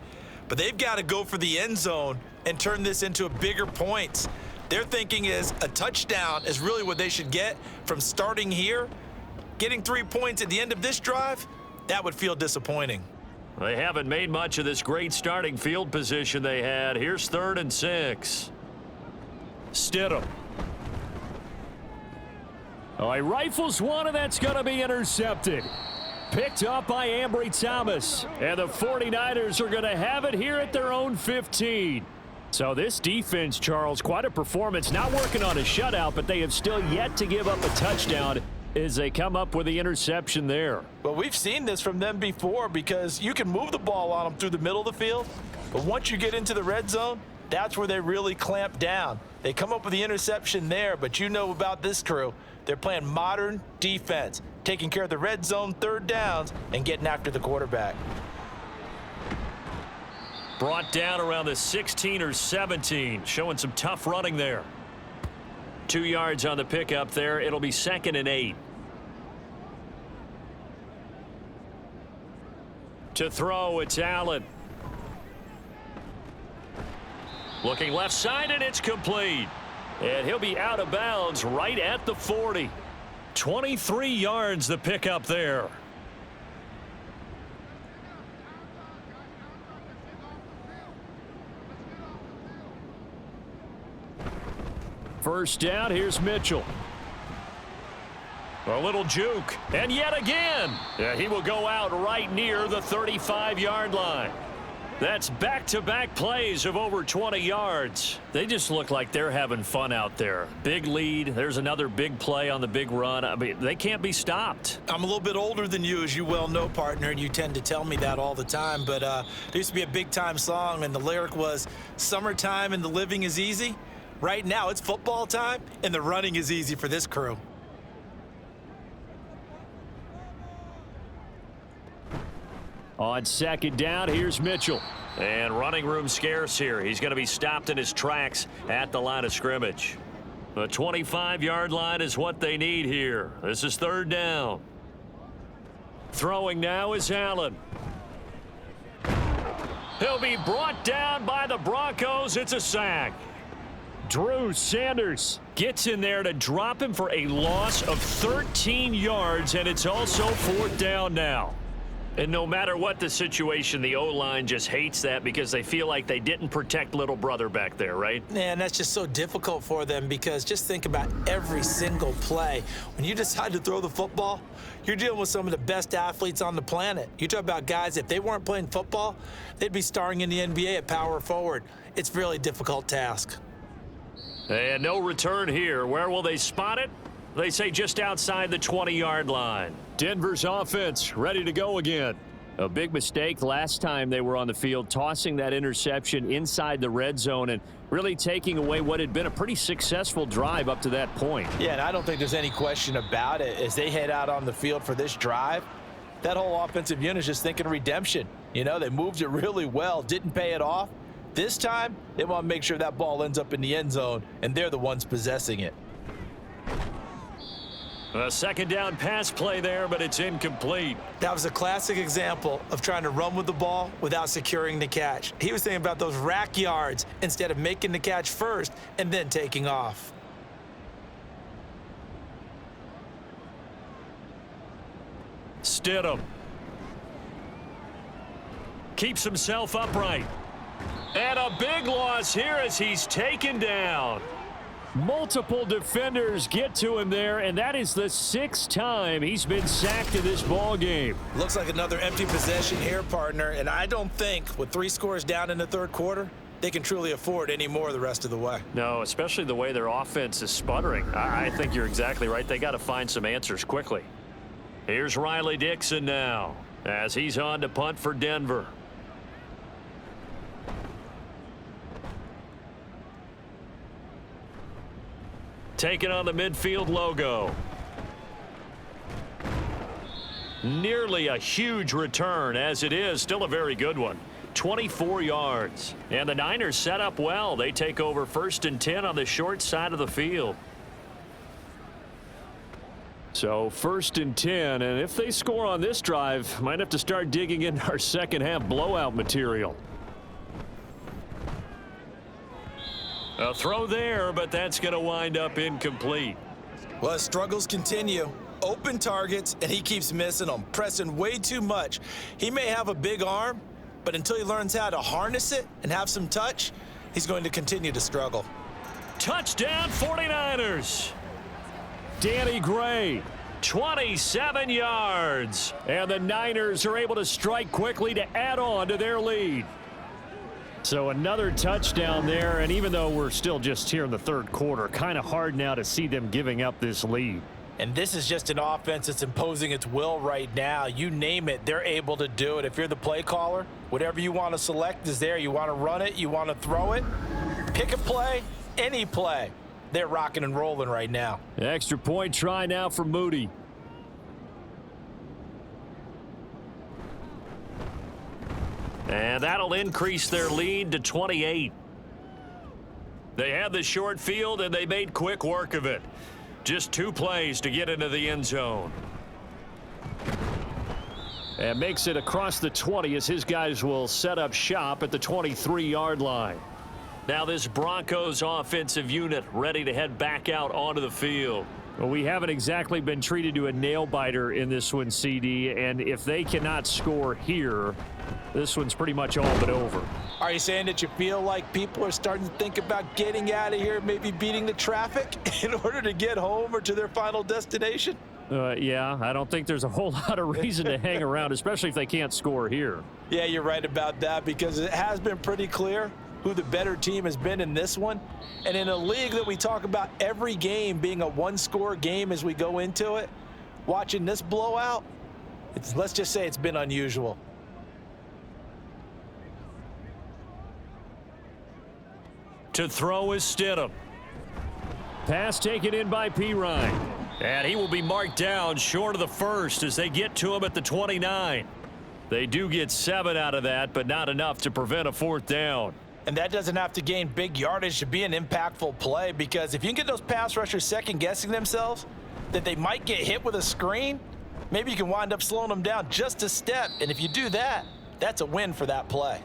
But they've got to go for the end zone and turn this into a bigger points. Their thinking is a touchdown is really what they should get from starting here. Getting 3 points at the end of this drive, that would feel disappointing. They haven't made much of this great starting field position they had. Here's 3rd and 6. Stidham. Oh, he rifles one, and that's going to be intercepted. Picked up by Ambry Thomas. And the 49ers are going to have it here at their own 15. So this defense, Charles, quite a performance. Not working on a shutout, but they have still yet to give up a touchdown as they come up with the interception there. Well, we've seen this from them before because you can move the ball on them through the middle of the field, but once you get into the red zone, that's where they really clamp down. They come up with the interception there, but you know about this crew. They're playing modern defense, taking care of the red zone 3rd downs and getting after the quarterback. Brought down around the 16 or 17, showing some tough running there. 2 yards on the pickup there. It'll be 2nd and 8. To throw, it's Allen. Looking left side, and it's complete. And he'll be out of bounds right at the 40. 23 yards the pickup there. First down, here's Mitchell. A little juke, and yet again. Yeah, he will go out right near the 35-yard line. That's back-to-back plays of over 20 yards. They just look like they're having fun out there. Big lead. There's another big play on the big run. I mean, they can't be stopped. I'm a little bit older than you, as you well know, partner, and you tend to tell me that all the time. But there used to be a big-time song, and the lyric was, "Summertime and the living is easy." Right now, it's football time, and the running is easy for this crew. On 2nd down, here's Mitchell. And running room scarce here. He's going to be stopped in his tracks at the line of scrimmage. The 25-yard line is what they need here. This is 3rd down. Throwing now is Allen. He'll be brought down by the Broncos. It's a sack. Drew Sanders Gets in there to drop him for a loss of 13 yards, and it's also 4th down now. And no matter what the situation, the O-line just hates that because they feel like they didn't protect little brother back there, right? Yeah, and that's just so difficult for them because just think about every single play. When you decide to throw the football, you're dealing with some of the best athletes on the planet. You talk about guys, if they weren't playing football, they'd be starring in the NBA at power forward. It's a really difficult task. And no return here. Where will they spot it? They say just outside the 20-yard line. Denver's offense ready to go again. A big mistake last time they were on the field, tossing that interception inside the red zone and really taking away what had been a pretty successful drive up to that point. Yeah, and I don't think there's any question about it. As they head out on the field for this drive, that whole offensive unit is just thinking redemption. You know, they moved it really well, didn't pay it off. This time, they want to make sure that ball ends up in the end zone, and they're the ones possessing it. A second down pass play there, but it's incomplete. That was a classic example of trying to run with the ball without securing the catch. He was thinking about those rack yards instead of making the catch first and then taking off. Stidham keeps himself upright. And a big loss here as he's taken down. Multiple defenders get to him there, and that is the 6th time he's been sacked in this ball game. Looks like another empty possession here, partner, and I don't think with 3 scores down in the third quarter, they can truly afford any more the rest of the way. No, especially the way their offense is sputtering. I think you're exactly right. They got to find some answers quickly. Here's Riley Dixon now as he's on to punt for Denver. Taking on the midfield logo. Nearly a huge return, as it is still a very good one. 24 yards. And the Niners set up well. They take over 1st and 10 on the short side of the field. So 1st and 10, and if they score on this drive, might have to start digging in our second half blowout material. A throw there, but that's going to wind up incomplete. Well, his struggles continue. Open targets, and he keeps missing them, pressing way too much. He may have a big arm, but until he learns how to harness it and have some touch, he's going to continue to struggle. Touchdown 49ers. Danny Gray. 27 yards. And the Niners are able to strike quickly to add on to their lead. So another touchdown there, and even though we're still just here in the third quarter, kind of hard now to see them giving up this lead. And this is just an offense that's imposing its will right now. You name it, they're able to do it. If you're the play caller, whatever you want to select is there. You want to run it, you want to throw it, pick a play, any play. They're rocking and rolling right now. Extra point try now for Moody. And that'll increase their lead to 28. They had the short field, and they made quick work of it. Just 2 plays to get into the end zone. And makes it across the 20 as his guys will set up shop at the 23-yard line. Now this Broncos offensive unit ready to head back out onto the field. Well, we haven't exactly been treated to a nail-biter in this one, CD, and if they cannot score here, this one's pretty much all but over. Are you saying that you feel like people are starting to think about getting out of here, maybe beating the traffic in order to get home or to their final destination? Yeah, I don't think there's a whole lot of reason to hang around, especially if they can't score here. Yeah, you're right about that because it has been pretty clear who the better team has been in this one. And in a league that we talk about every game being a 1-score game as we go into it, watching this blowout, let's just say it's been unusual. To throw is Stidham. Pass taken in by Pirine. And he will be marked down short of the first as they get to him at the 29. They do get 7 out of that, but not enough to prevent a 4th down. And that doesn't have to gain big yardage to be an impactful play, because if you can get those pass rushers second-guessing themselves that they might get hit with a screen, maybe you can wind up slowing them down just a step. And if you do that, that's a win for that play.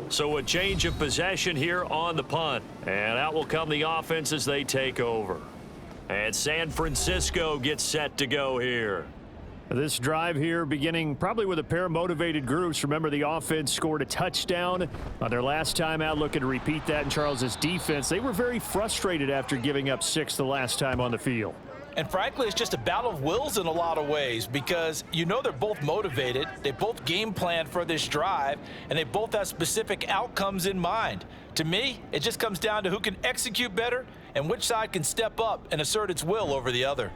So a change of possession here on the punt. And out will come the offense as they take over. And San Francisco gets set to go here. This drive here beginning probably with a pair of motivated groups. Remember, the offense scored a touchdown on their last time out, looking to repeat that in Charles's defense. They were very frustrated after giving up 6 the last time on the field. And frankly, it's just a battle of wills in a lot of ways because you know they're both motivated, they both game plan for this drive, and they both have specific outcomes in mind. To me, it just comes down to who can execute better and which side can step up and assert its will over the other.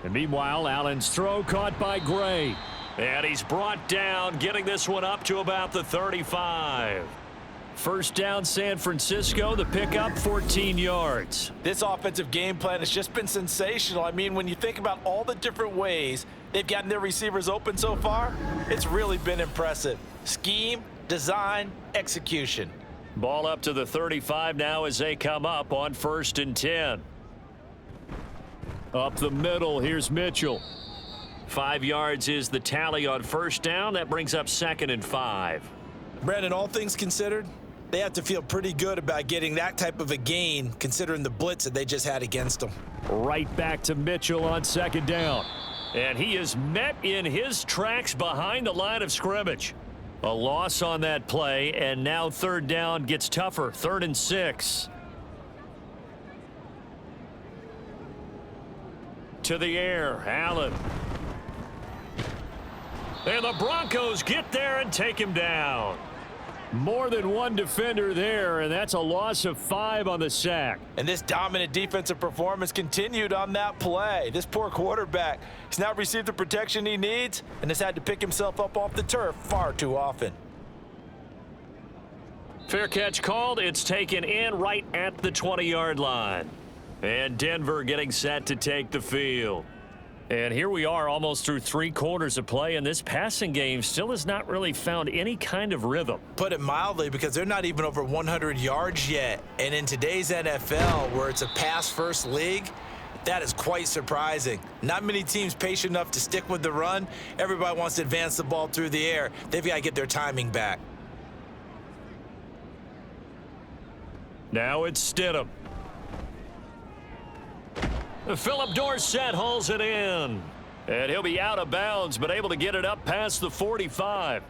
And meanwhile, Allen's throw caught by Gray. And he's brought down, getting this one up to about the 35. First down, San Francisco. The pickup, 14 yards. This offensive game plan has just been sensational. I mean, when you think about all the different ways they've gotten their receivers open so far, it's really been impressive. Scheme, design, execution. Ball up to the 35 now as they come up on 1st and 10. Up the middle, here's Mitchell. 5 yards is the tally on first down. That brings up 2nd and 5. Brandon, all things considered, they have to feel pretty good about getting that type of a gain considering the blitz that they just had against them. Right back to Mitchell on 2nd down. And he is met in his tracks behind the line of scrimmage. A loss on that play, and now 3rd down gets tougher. 3rd and 6. To the air, Allen. And the Broncos get there and take him down. More than one defender there, and that's a loss of 5 on the sack. And this dominant defensive performance continued on that play. This poor quarterback has not received the protection he needs and has had to pick himself up off the turf far too often. Fair catch called. It's taken in right at the 20-yard line. And Denver getting set to take the field. And here we are almost through 3 quarters of play, and this passing game still has not really found any kind of rhythm. Put it mildly, because they're not even over 100 yards yet. And in today's NFL, where it's a pass-first league, that is quite surprising. Not many teams patient enough to stick with the run. Everybody wants to advance the ball through the air. They've got to get their timing back. Now it's Stidham. Philip Dorsett hauls it in. And he'll be out of bounds, but able to get it up past the 45.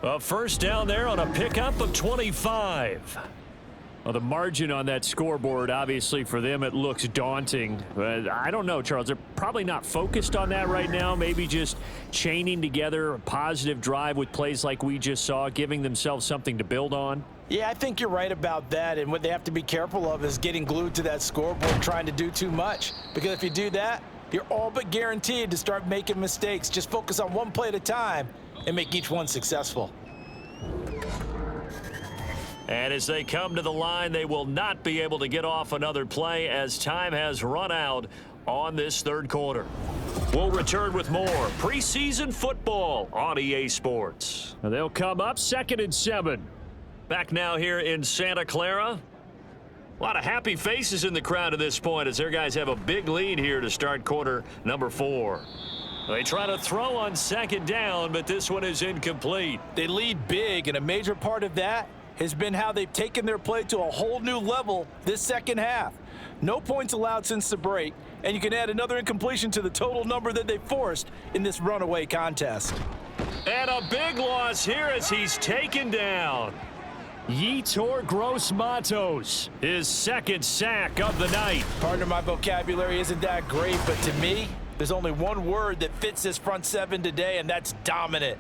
A first down there on a pickup of 25. Well, the margin on that scoreboard, obviously for them, it looks daunting. But I don't know, Charles. They're probably not focused on that right now. Maybe just chaining together a positive drive with plays like we just saw, giving themselves something to build on. Yeah, I think you're right about that. And what they have to be careful of is getting glued to that scoreboard, trying to do too much. Because if you do that, you're all but guaranteed to start making mistakes. Just focus on one play at a time and make each one successful. And as they come to the line, they will not be able to get off another play as time has run out on this 3rd quarter. We'll return with more preseason football on EA Sports. They'll come up 2nd and 7. Back now here in Santa Clara. A lot of happy faces in the crowd at this point as their guys have a big lead here to start quarter number 4. They try to throw on 2nd down, but this one is incomplete. They lead big, and a major part of that has been how they've taken their play to a whole new level this second half. No points allowed since the break, and you can add another incompletion to the total number that they forced in this runaway contest. And a big loss here as he's taken down. Yetur Gross-Matos, his 2nd sack of the night. Partner, my vocabulary isn't that great, but to me, there's only one word that fits this front 7 today, and that's dominant.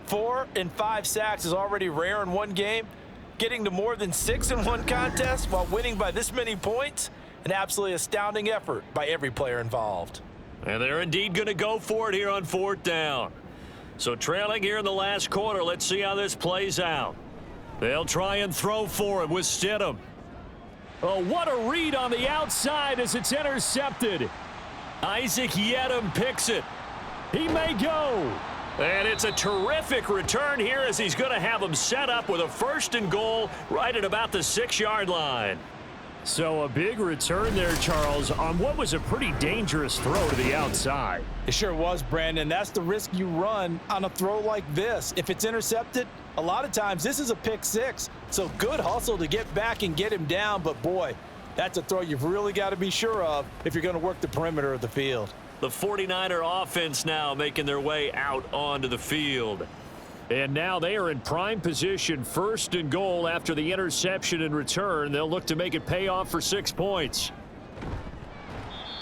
4 and 5 sacks is already rare in one game. Getting to more than 6 in one contest while winning by this many points, an absolutely astounding effort by every player involved. And they're indeed going to go for it here on 4th down. So trailing here in the last quarter, let's see how this plays out. They'll try and throw for it with Stidham. Oh, what a read on the outside as it's intercepted. Isaac Yedem picks it. He may go. And it's a terrific return here as he's going to have them set up with a 1st and goal right at about the 6-yard line. So a big return there, Charles, on what was a pretty dangerous throw to the outside. It sure was, Brandon. That's the risk you run on a throw like this. If it's intercepted, a lot of times this is a pick 6. So good hustle to get back and get him down. But, boy, that's a throw you've really got to be sure of if you're going to work the perimeter of the field. The 49er offense now making their way out onto the field. And now they are in prime position, 1st and goal after the interception and return. They'll look to make it pay off for 6 points.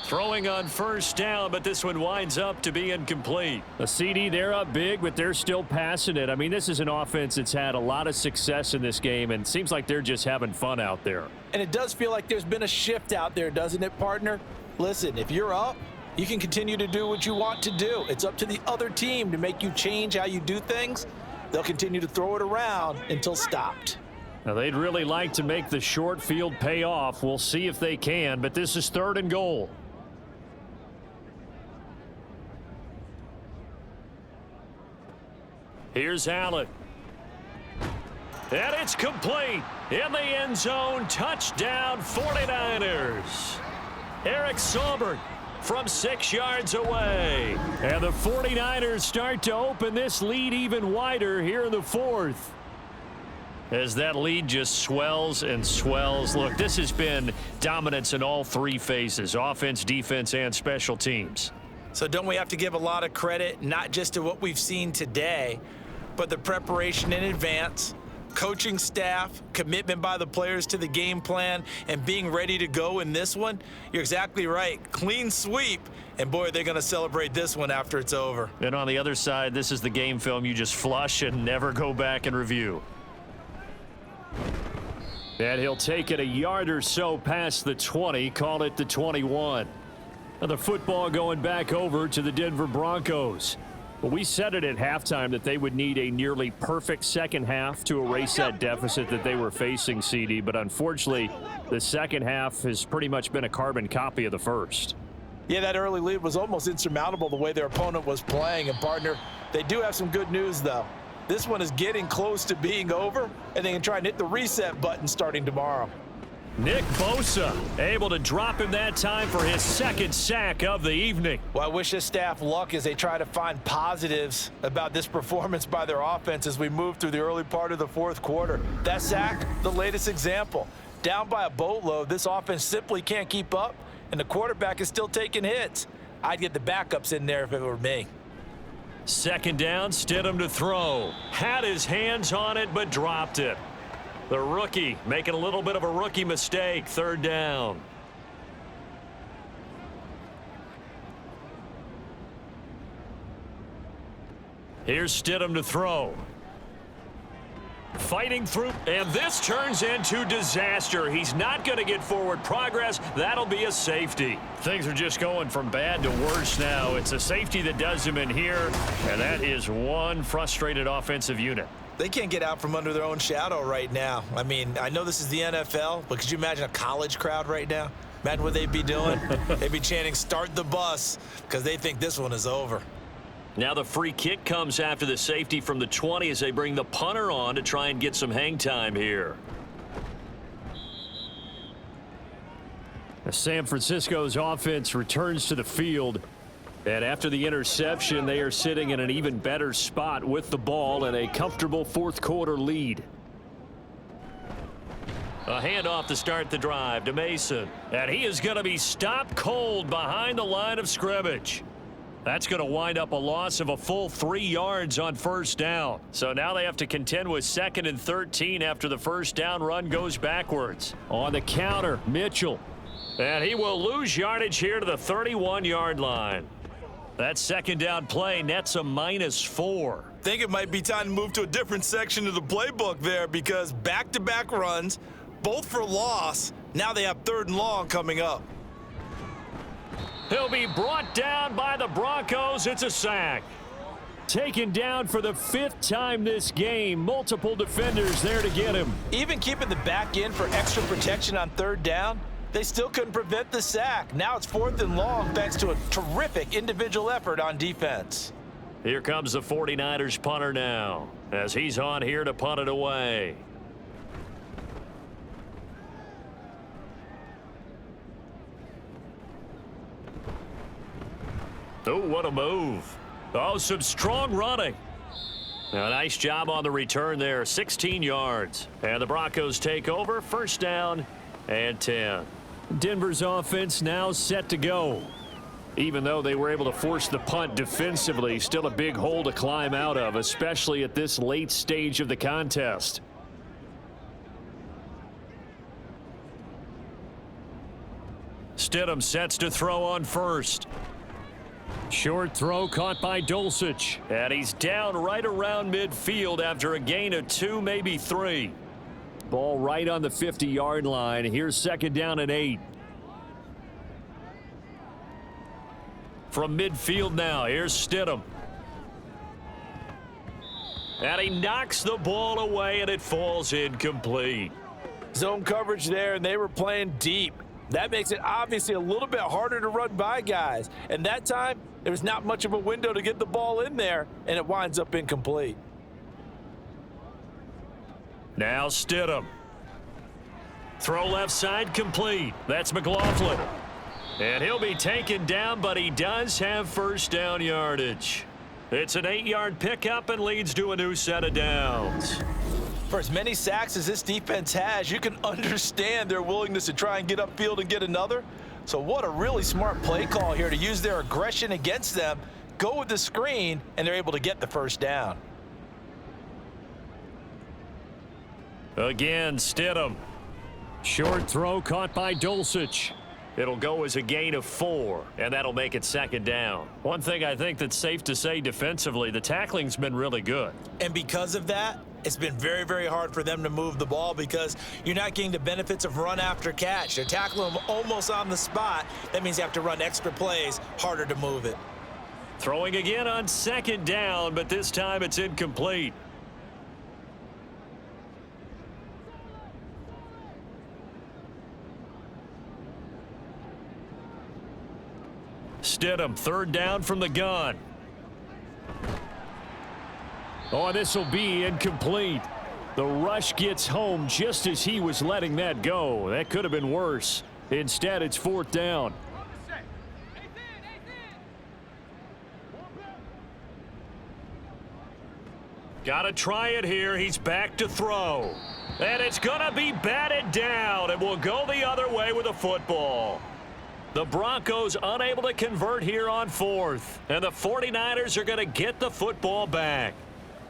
Throwing on 1st down, but this one winds up to be incomplete. A CD, they're up big, but they're still passing it. I mean, this is an offense that's had a lot of success in this game, and it seems like they're just having fun out there. And it does feel like there's been a shift out there, doesn't it, partner? Listen, if you're up, you can continue to do what you want to do. It's up to the other team to make you change how you do things. They'll continue to throw it around until stopped. Now, they'd really like to make the short field pay off. We'll see if they can, but this is 3rd and goal. Here's Allen. And it's complete. In the end zone, touchdown 49ers. Eric Saubert from 6 yards away. And the 49ers start to open this lead even wider here in the 4th. As that lead just swells and swells. Look, this has been dominance in all 3 phases, offense, defense, and special teams. So don't we have to give a lot of credit, not just to what we've seen today, but the preparation in advance, coaching staff, commitment by the players to the game plan, and being ready to go in this one? You're exactly right. Clean sweep, and boy, they're going to celebrate this one after it's over. And on the other side, this is the game film you just flush and never go back and review. And he'll take it a yard or so past the 20, call it the 21. Now the football going back over to the Denver Broncos. Well, we said it at halftime that they would need a nearly perfect second half to erase that deficit that they were facing, CD. But unfortunately, the second half has pretty much been a carbon copy of the first. Yeah, that early lead was almost insurmountable the way their opponent was playing. And, partner, they do have some good news, though. This one is getting close to being over, and they can try and hit the reset button starting tomorrow. Nick Bosa able to drop him that time for his 2nd sack of the evening. Well, I wish his staff luck as they try to find positives about this performance by their offense as we move through the early part of the 4th quarter. That sack, the latest example. Down by a boatload, this offense simply can't keep up, and the quarterback is still taking hits. I'd get the backups in there if it were me. 2nd down, Stidham to throw. Had his hands on it, but dropped it. The rookie making a little bit of a rookie mistake. 3rd down. Here's Stidham to throw. Fighting through, and this turns into disaster. He's not going to get forward progress. That'll be a safety. Things are just going from bad to worse now. It's a safety that does him in here, and that is one frustrated offensive unit. They can't get out from under their own shadow right now. I mean, I know this is the NFL, but could you imagine a college crowd right now? Imagine what they'd be doing. They'd be chanting, "Start the bus," because they think this one is over. Now the free kick comes after the safety from the 20 as they bring the punter on to try and get some hang time here. San Francisco's offense returns to the field. And after the interception, they are sitting in an even better spot with the ball and a comfortable 4th quarter lead. A handoff to start the drive to Mason. And he is going to be stopped cold behind the line of scrimmage. That's going to wind up a loss of a full 3 yards on 1st down. So now they have to contend with 2nd and 13 after the 1st down run goes backwards. On the counter, Mitchell. And he will lose yardage here to the 31-yard line. That 2nd down play nets a -4. Think it might be time to move to a different section of the playbook there because back-to-back runs, both for loss. Now they have 3rd and long coming up. He'll be brought down by the Broncos. It's a sack. Taken down for the 5th time this game. Multiple defenders there to get him. Even keeping the back in for extra protection on 3rd down, they still couldn't prevent the sack. Now it's 4th and long thanks to a terrific individual effort on defense. Here comes the 49ers punter now as he's on here to punt it away. Oh, what a move. Oh, some strong running. A nice job on the return there, 16 yards. And the Broncos take over, 1st down and 10. Denver's offense now set to go. Even though they were able to force the punt defensively, still a big hole to climb out of, especially at this late stage of the contest. Stidham sets to throw on first. Short throw caught by Dulcich. And he's down right around midfield after a gain of 2, maybe 3. Ball right on the 50-yard line. Here's second down and 8. From midfield now, here's Stidham. And he knocks the ball away, and it falls incomplete. Zone coverage there, and they were playing deep. That makes it obviously a little bit harder to run by guys. And that time, there was not much of a window to get the ball in there, and it winds up incomplete. Now Stidham. Throw left side complete. That's McLaughlin. And he'll be taken down, but he does have first down yardage. It's an 8-yard pickup and leads to a new set of downs. For as many sacks as this defense has, you can understand their willingness to try and get upfield and get another. So what a really smart play call here to use their aggression against them, go with the screen, and they're able to get the first down. Again, Stidham. Short throw caught by Dulcich. It'll go as a gain of 4, and that'll make it second down. One thing I think that's safe to say defensively, the tackling's been really good. And because of that, it's been very, very hard for them to move the ball because you're not getting the benefits of run after catch. They're tackling them almost on the spot. That means you have to run extra plays, harder to move it. Throwing again on second down, but this time it's incomplete. Stidham, third down from the gun. Oh, this will be incomplete. The rush gets home just as he was letting that go. That could have been worse. Instead, it's fourth down. Got to try it here. He's back to throw. And it's going to be batted down. It will go the other way with a football. The Broncos unable to convert here on fourth. And the 49ers are going to get the football back.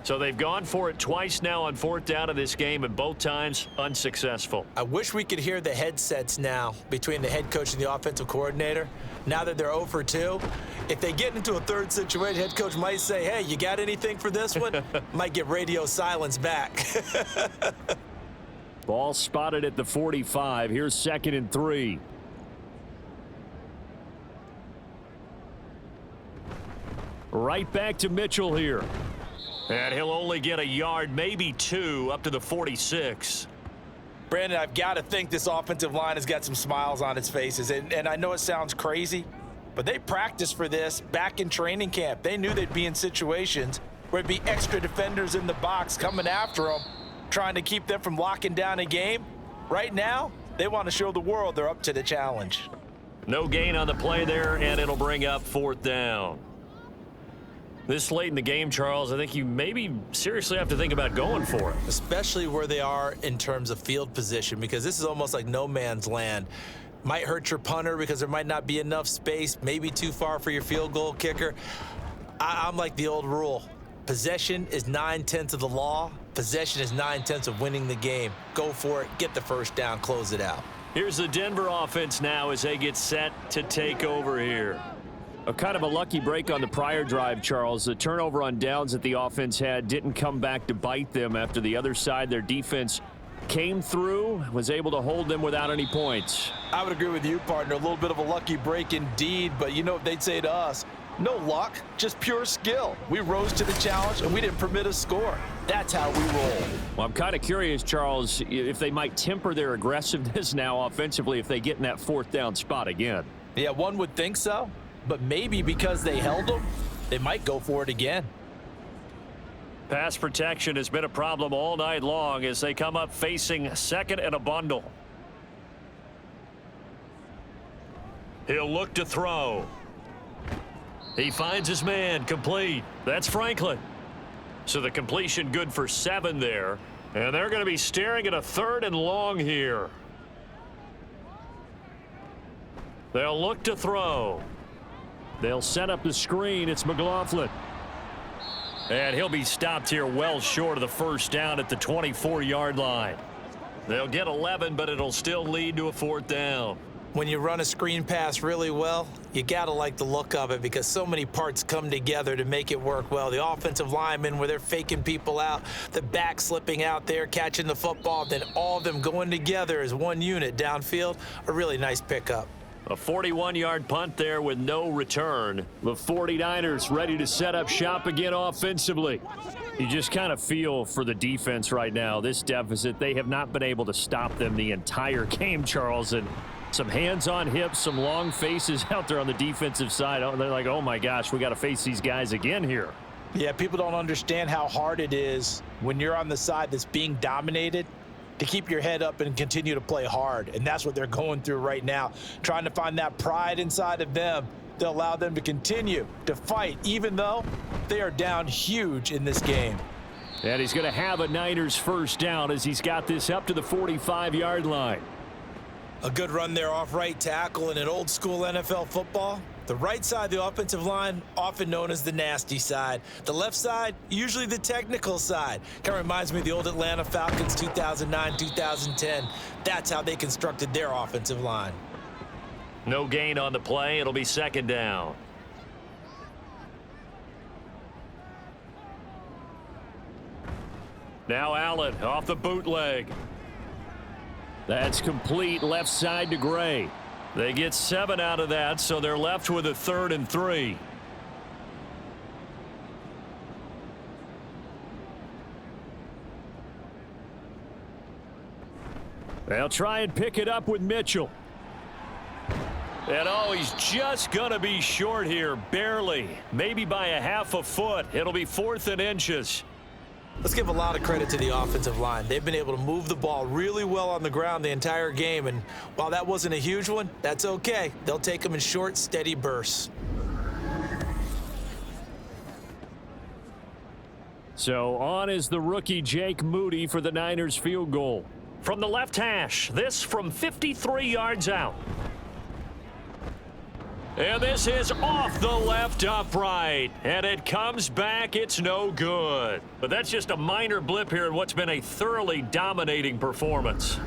So they've gone for it twice now on fourth down in this game, and both times unsuccessful. I wish we could hear the headsets now between the head coach and the offensive coordinator. Now that they're 0 for 2, if they get into a third situation, head coach might say, hey, you got anything for this one? Might get radio silence back. Ball spotted at the 45. Here's second and 3. Right back to Mitchell here. And he'll only get a yard, maybe 2, up to the 46. Brandon, I've got to think this offensive line has got some smiles on its faces. And I know it sounds crazy, but they practiced for this back in training camp. They knew they'd be in situations where it'd be extra defenders in the box coming after them, trying to keep them from locking down a game. Right now, they want to show the world they're up to the challenge. No gain on the play there, and it'll bring up fourth down. This late in the game, Charles, I think you maybe seriously have to think about going for it. Especially where they are in terms of field position, because this is almost like no man's land. Might hurt your punter because there might not be enough space, maybe too far for your field goal kicker. I'm like the old rule. Possession is 9/10 of the law. Possession is 9/10 of winning the game. Go for it, get the first down, close it out. Here's the Denver offense now as they get set to take over here. A kind of a lucky break on the prior drive, Charles. The turnover on downs that the offense had didn't come back to bite them after the other side. Their defense came through, was able to hold them without any points. I would agree with you, partner. A little bit of a lucky break indeed, but you know what they'd say to us? No luck, just pure skill. We rose to the challenge, and we didn't permit a score. That's how we roll. Well, I'm kind of curious, Charles, if they might temper their aggressiveness now offensively if they get in that fourth down spot again. Yeah, one would think so. But maybe because they held them, they might go for it again. Pass protection has been a problem all night long as they come up facing second and a bundle. He'll look to throw. He finds his man, complete. That's Franklin. So the completion good for 7 there. And they're going to be staring at a third and long here. They'll look to throw. They'll set up the screen. It's McLaughlin. And he'll be stopped here well short of the first down at the 24-yard line. They'll get 11, but it'll still lead to a 4th down. When you run a screen pass really well, you got to like the look of it because so many parts come together to make it work well. The offensive linemen, where they're faking people out, the back slipping out there, catching the football, then all of them going together as one unit downfield, a really nice pickup. A 41-yard punt there with no return. The 49ers ready to set up shop again offensively. You just kind of feel for the defense right now. This deficit, they have not been able to stop them the entire game, Charles. And some hands on hips, some long faces out there on the defensive side. They're like, oh my gosh, we got to face these guys again here. Yeah, people don't understand how hard it is when you're on the side that's being dominated to keep your head up and continue to play hard. And that's what they're going through right now, trying to find that pride inside of them to allow them to continue to fight, even though they are down huge in this game. And he's going to have a Niners first down as he's got this up to the 45-yard line. A good run there off right tackle in an old school NFL football. The right side of the offensive line, often known as the nasty side. The left side, usually the technical side. Kind of reminds me of the old Atlanta Falcons 2009, 2010. That's how they constructed their offensive line. No gain on the play. It'll be 2nd down. Now Allen off the bootleg. That's complete left side to Gray. They get 7 out of that, so they're left with a 3rd and 3. They'll try and pick it up with Mitchell. And oh, he's just going to be short here, barely. Maybe by a half a foot. It'll be 4th and inches. Let's give a lot of credit to the offensive line. They've been able to move the ball really well on the ground the entire game, and while that wasn't a huge one, that's okay. They'll take them in short, steady bursts. So on is the rookie Jake Moody for the Niners field goal. From the left hash, this from 53 yards out. And this is off the left upright. And it comes back. It's no good. But that's just a minor blip here in what's been a thoroughly dominating performance.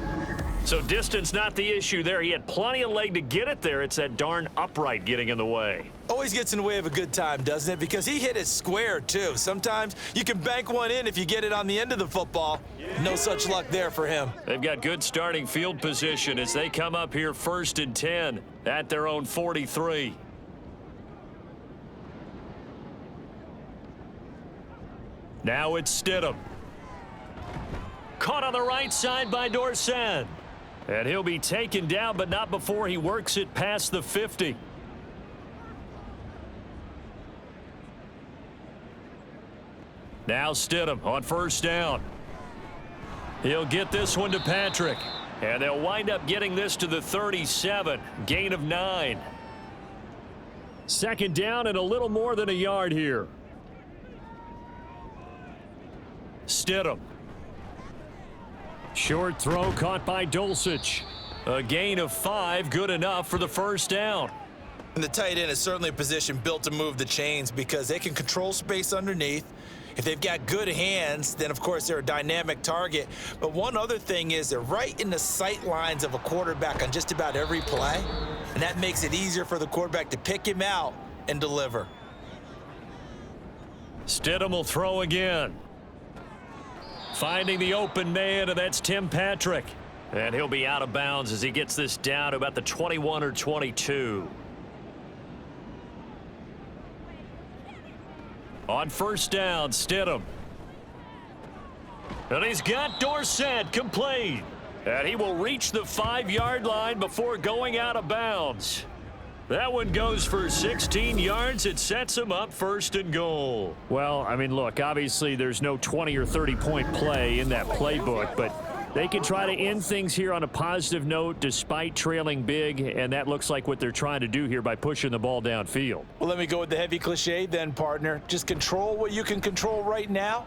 So distance not the issue there. He had plenty of leg to get it there. It's that darn upright getting in the way. Always gets in the way of a good time, doesn't it? Because he hit it square, too. Sometimes you can bank one in if you get it on the end of the football. No such luck there for him. They've got good starting field position as they come up here 1st and 10 at their own 43. Now it's Stidham. Caught on the right side by Dorsett. And he'll be taken down, but not before he works it past the 50. Now Stidham on 1st down. He'll get this one to Patrick. And they'll wind up getting this to the 37. Gain of 9. 2nd down and a little more than a yard here. Stidham. Short throw caught by Dulcich. A gain of 5, good enough for the 1st down. And the tight end is certainly a position built to move the chains because they can control space underneath. If they've got good hands, then of course they're a dynamic target. But one other thing is they're right in the sight lines of a quarterback on just about every play. And that makes it easier for the quarterback to pick him out and deliver. Stidham will throw again. Finding the open man, and that's Tim Patrick. And he'll be out of bounds as he gets this down to about the 21 or 22. On 1st down, Stidham. And he's got Dorsett complete. And he will reach the 5-yard line before going out of bounds. That one goes for 16 yards. It sets him up 1st and goal. Well, I mean, look, obviously there's no 20 or 30-point play in that playbook, but they can try to end things here on a positive note despite trailing big, and that looks like what they're trying to do here by pushing the ball downfield. Well, let me go with the heavy cliche then, partner. Just control what you can control right now,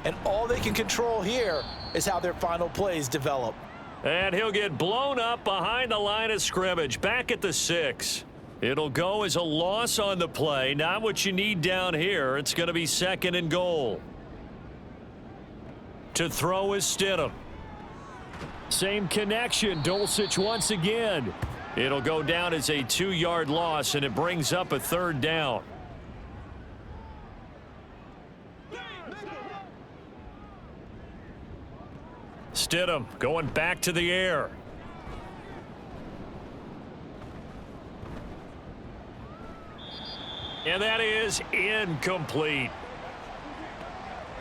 and all they can control here is how their final plays develop. And he'll get blown up behind the line of scrimmage, back at the 6. It'll go as a loss on the play. Not what you need down here. It's going to be 2nd and goal. To throw is Stidham. Same connection. Dulcich once again. It'll go down as a 2-yard loss, and it brings up a 3rd down. Stidham going back to the air. And that is incomplete.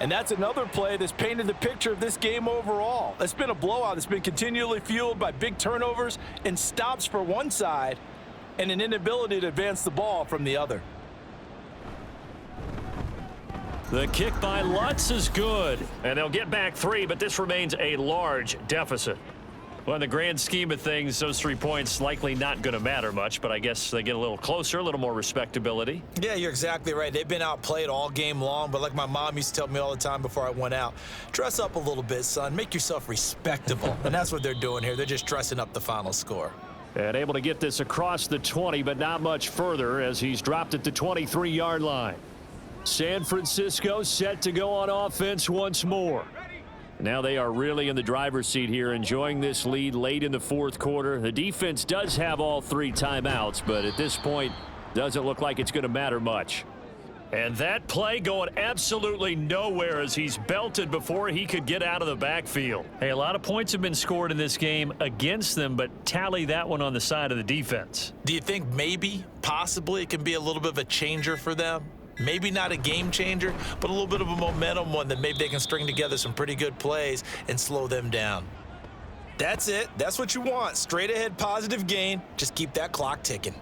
And that's another play that's painted the picture of this game overall. It's been a blowout. It's been continually fueled by big turnovers and stops for one side and an inability to advance the ball from the other. The kick by Lutz is good. And they'll get back 3, but this remains a large deficit. Well, in the grand scheme of things, those 3 points likely not going to matter much, but I guess they get a little closer, a little more respectability. Yeah, you're exactly right. They've been outplayed all game long, but like my mom used to tell me all the time before I went out, dress up a little bit, son. Make yourself respectable. And that's what they're doing here. They're just dressing up the final score. And able to get this across the 20, but not much further as he's dropped at the 23-yard line. San Francisco set to go on offense once more. Now they are really in the driver's seat here, enjoying this lead late in the 4th quarter. The defense does have all 3 timeouts, but at this point, doesn't look like it's going to matter much. And that play going absolutely nowhere as he's belted before he could get out of the backfield. Hey, a lot of points have been scored in this game against them, but tally that one on the side of the defense. Do you think maybe, possibly, it can be a little bit of a changer for them? Maybe not a game changer, but a little bit of a momentum one that maybe they can string together some pretty good plays and slow them down. That's it. That's what you want. Straight ahead positive gain. Just keep that clock ticking.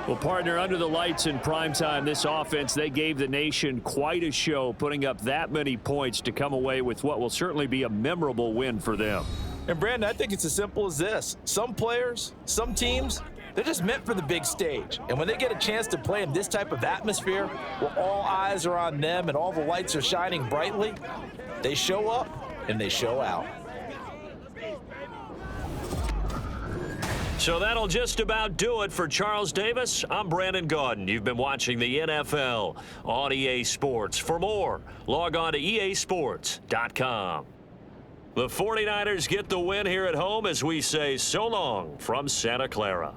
Well, partner, under the lights in primetime, this offense, they gave the nation quite a show, putting up that many points to come away with what will certainly be a memorable win for them. And Brandon, I think it's as simple as this. Some players, some teams, they're just meant for the big stage. And when they get a chance to play in this type of atmosphere where all eyes are on them and all the lights are shining brightly, they show up and they show out. So that'll just about do it for Charles Davis. I'm Brandon Gaudin. You've been watching the NFL on EA Sports. For more, log on to easports.com. The 49ers get the win here at home as we say so long from Santa Clara.